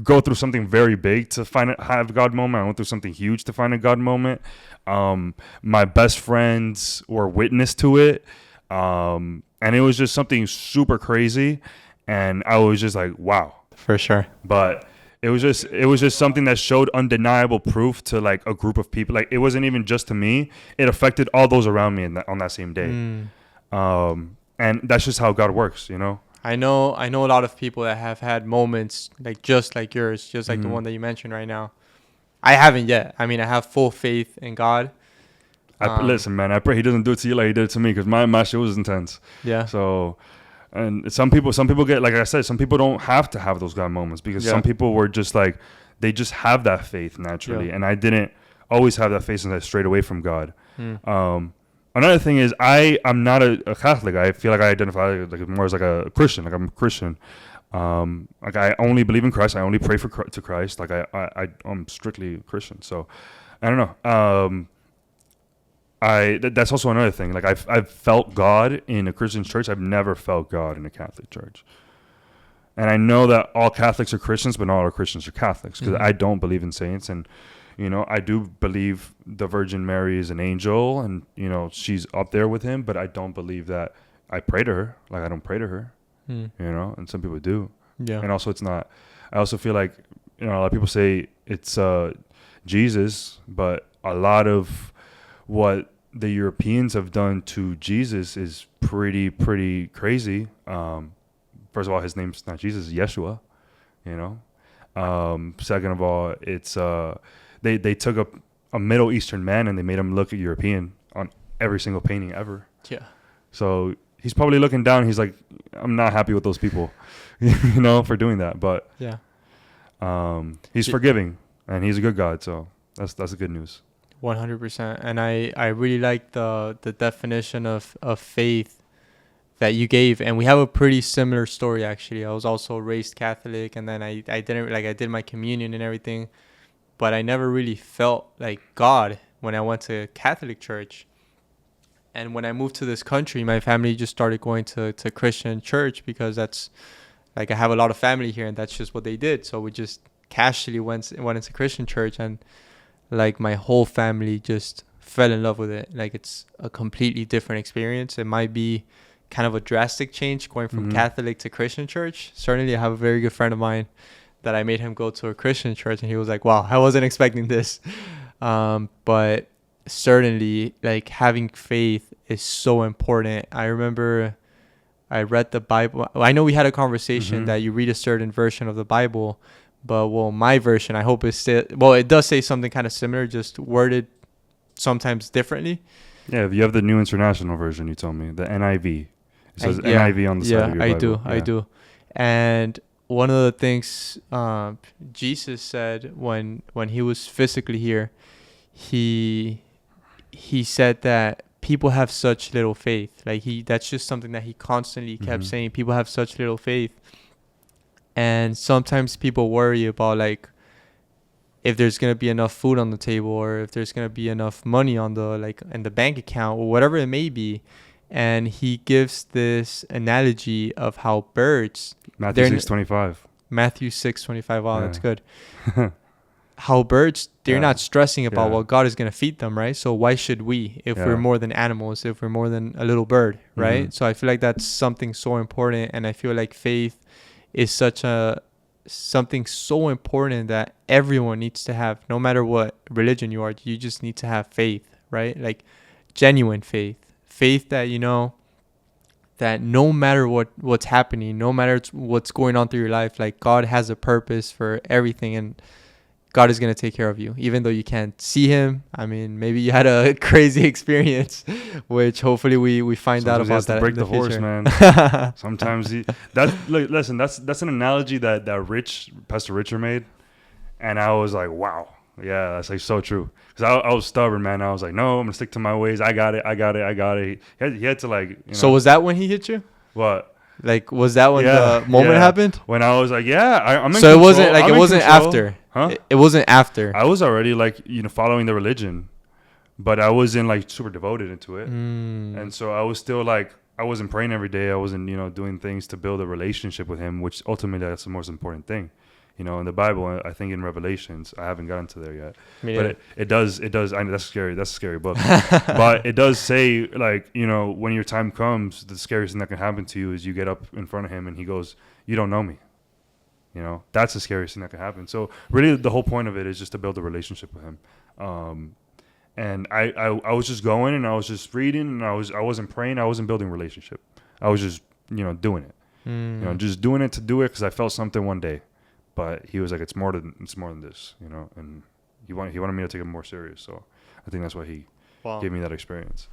Speaker 2: go through something very big to have a God moment. I went through something huge to find a God moment. My best friends were witness to it. And it was just something super crazy. And I was just like, wow.
Speaker 1: For sure.
Speaker 2: But it was just something that showed undeniable proof to like a group of people. Like, it wasn't even just to me. It affected all those around me on that same day. And that's just how God works,
Speaker 1: I know a lot of people that have had moments like just like yours, just like the one that you mentioned right now. I haven't yet. I mean, I have full faith in God.
Speaker 2: Listen, man, I pray he doesn't do it to you like he did it to me, because my shit was intense.
Speaker 1: Yeah.
Speaker 2: So, and some people get, like I said, some people don't have to have those God moments, because some people were just like, they just have that faith naturally. And I didn't always have that faith, and I strayed away from God. Another thing is I'm not a Catholic. I feel like I identify like more as like a Christian. Like, I'm a Christian. Like, I only believe in Christ. I only pray to Christ. Like, I'm strictly Christian. So I don't know. That's also another thing. Like, I've felt God in a Christian church. I've never felt God in a Catholic church. And I know that all Catholics are Christians, but not all Christians are Catholics, because I don't believe in saints. And, I do believe the Virgin Mary is an angel, and, she's up there with him, but I don't believe that I pray to her. Like, I don't pray to her, and some people do.
Speaker 1: Yeah.
Speaker 2: And also, it's not, I also feel like, a lot of people say it's Jesus, but a lot of what the Europeans have done to Jesus is pretty crazy. First of all, his name's not Jesus, it's Yeshua, Second of all, it's they took a Middle Eastern man and they made him look European on every single painting ever.
Speaker 1: Yeah.
Speaker 2: So he's probably looking down. He's like, I'm not happy with those people, for doing that. But
Speaker 1: yeah,
Speaker 2: he's forgiving, and he's a good God. So That's the good news.
Speaker 1: 100%. And I really like the definition of faith that you gave. And we have a pretty similar story, actually. I was also raised Catholic, and then I didn't, like, I did my communion and everything, but I never really felt like God when I went to Catholic church. And when I moved to this country, my family just started going to Christian church, because that's, like, I have a lot of family here, and that's just what they did. So we just casually went into Christian church, and like my whole family just fell in love with it. Like, it's a completely different experience. It might be kind of a drastic change going from Catholic to Christian church. Certainly, I have a very good friend of mine that I made him go to a Christian church, and he was like, wow, I wasn't expecting this. But certainly, like, having faith is so important. I remember I read the Bible. I know we had a conversation that you read a certain version of the Bible, but, well, my version, I hope it's still, well, it does say something kind of similar, just worded sometimes differently.
Speaker 2: Yeah, you have the New International Version, you told me, the NIV. It says NIV on the side of your Bible.
Speaker 1: I do. And one of the things Jesus said when he was physically here, he said that people have such little faith. Like, that's just something that he constantly kept saying. People have such little faith. And sometimes people worry about, like, if there's going to be enough food on the table, or if there's going to be enough money on the, like, in the bank account, or whatever it may be. And he gives this analogy of how birds,
Speaker 2: Matthew 6:25.
Speaker 1: Matthew 6:25. Wow, that's good. How birds, they're not stressing about what God is going to feed them, right? So why should we, if we're more than animals, if we're more than a little bird, right? So I feel like that's something so important. And I feel like faith is something so important that everyone needs to have. No matter what religion you are, you just need to have faith, right? Like, genuine faith that, you know, that no matter what's happening, no matter what's going on through your life, like, God has a purpose for everything, and God is going to take care of you, even though you can't see him. I mean, maybe you had a crazy experience, which hopefully we find out about that.
Speaker 2: Break the horse, man. Sometimes that's an analogy that Pastor Richard made, and I was like, wow, yeah, that's like so true. Because I was stubborn, man. I was like, no, I'm gonna stick to my ways. I got it. He had to, like, you know.
Speaker 1: So was that when he hit you?
Speaker 2: What?
Speaker 1: Like, was that when the moment happened?
Speaker 2: When I was like, I'm in
Speaker 1: so
Speaker 2: control.
Speaker 1: It wasn't like, it wasn't
Speaker 2: control.
Speaker 1: After.
Speaker 2: Huh?
Speaker 1: It wasn't after.
Speaker 2: I was already, like, you know, following the religion, but I wasn't, like, super devoted into it. And so I was still, like, I wasn't praying every day. I wasn't, you know, doing things to build a relationship with him, which ultimately that's the most important thing. You know, in the Bible, I think in Revelations, I haven't gotten to there yet. But it does. I know that's scary. That's a scary book. But it does say, like, you know, when your time comes, the scariest thing that can happen to you is you get up in front of him and he goes, you don't know me. You know, that's the scariest thing that can happen. So really the whole point of it is just to build a relationship with him. And I was just going, and I was just reading, and I wasn't praying. I wasn't building a relationship. I was just, you know, doing it. You know, just doing it to do it because I felt something one day. But he was like, it's more than this, you know, and he wanted me to take it more serious. So I think that's why he gave me that experience.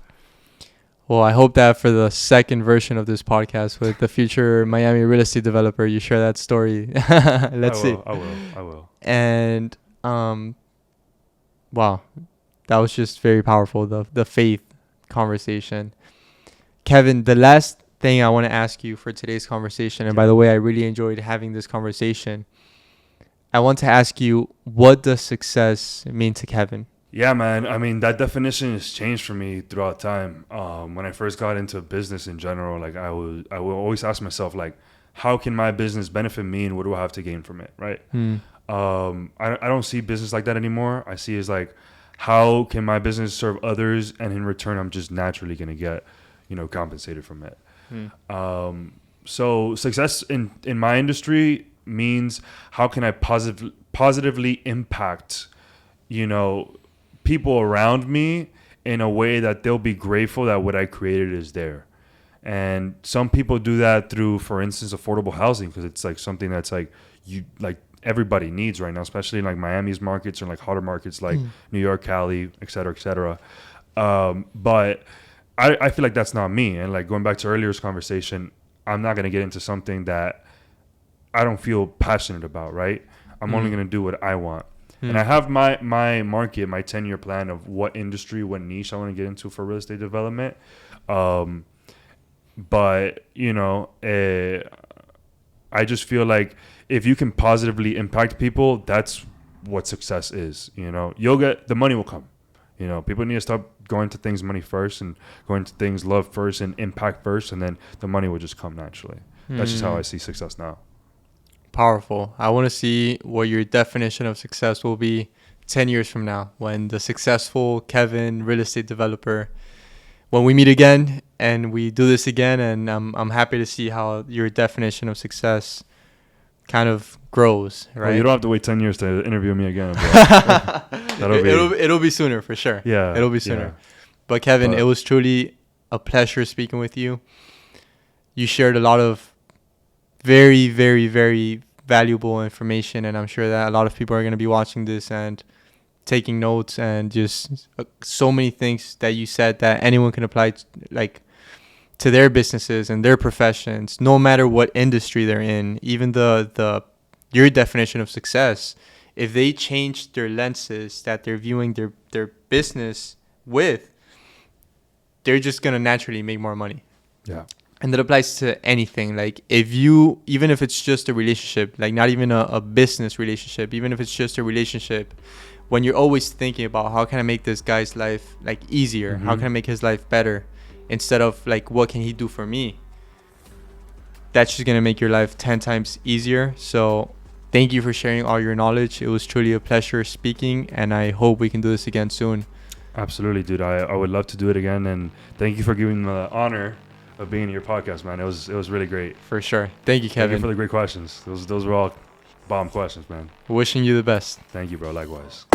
Speaker 1: Well, I hope that for the second version of this podcast with the future Miami real estate developer, you share that story. Let's see.
Speaker 2: I will.
Speaker 1: And wow, that was just very powerful. The faith conversation. Kevin, the last thing I want to ask you for today's conversation, and by the way, I really enjoyed having this conversation. I want to ask you, what does success mean to Kevin?
Speaker 2: Yeah, man. I mean, that definition has changed for me throughout time. When I first got into business in general, like I will always ask myself, like, how can my business benefit me, and what do I have to gain from it, right? I don't see business like that anymore. I see it as like, how can my business serve others, and in return, I'm just naturally gonna get, you know, compensated from it. So success in my industry means how can I positively impact, you know, people around me in a way that they'll be grateful that what I created is there. And some people do that through, for instance, affordable housing, because it's like something that's like everybody needs right now, especially in like Miami's markets or like hotter markets like New York, Cali, et cetera, et cetera. But I feel like that's not me. And like going back to earlier's conversation, I'm not going to get into something that I don't feel passionate about, right? I'm only going to do what I want. And I have my market, my 10-year plan of what industry, what niche I want to get into for real estate development. But, you know, I just feel like if you can positively impact people, that's what success is. You know, the money will come. You know, people need to stop going to things money first and going to things love first and impact first, and then the money will just come naturally. That's just how I see success now.
Speaker 1: Powerful. I want to see what your definition of success will be 10 years from now, when the successful Kevin, real estate developer, when we meet again and we do this again. And I'm happy to see how your definition of success kind of grows, right?
Speaker 2: Well, you don't have to wait 10 years to interview me again.
Speaker 1: It'll be sooner for sure.
Speaker 2: Yeah.
Speaker 1: It'll be sooner. Yeah. But Kevin, it was truly a pleasure speaking with you. You shared a lot of very, very, very valuable information, and I'm sure that a lot of people are going to be watching this and taking notes, and just so many things that you said that anyone can apply to their businesses and their professions, no matter what industry they're in. Even your definition of success, if they change their lenses that they're viewing their business with, they're just going to naturally make more money.
Speaker 2: Yeah.
Speaker 1: And that applies to anything. Like even if it's just a relationship, like not even a business relationship, even if it's just a relationship, when you're always thinking about how can I make this guy's life like easier? How can I make his life better? Instead of like, what can he do for me? That's just going to make your life 10 times easier. So thank you for sharing all your knowledge. It was truly a pleasure speaking, and I hope we can do this again soon.
Speaker 2: Absolutely, dude. I would love to do it again. And thank you for giving me the honor of being in your podcast, man. It was really great.
Speaker 1: For sure. Thank you, Kevin.
Speaker 2: Thank you for the great questions. Those were all bomb questions, man.
Speaker 1: Wishing you the best.
Speaker 2: Thank you, bro. Likewise.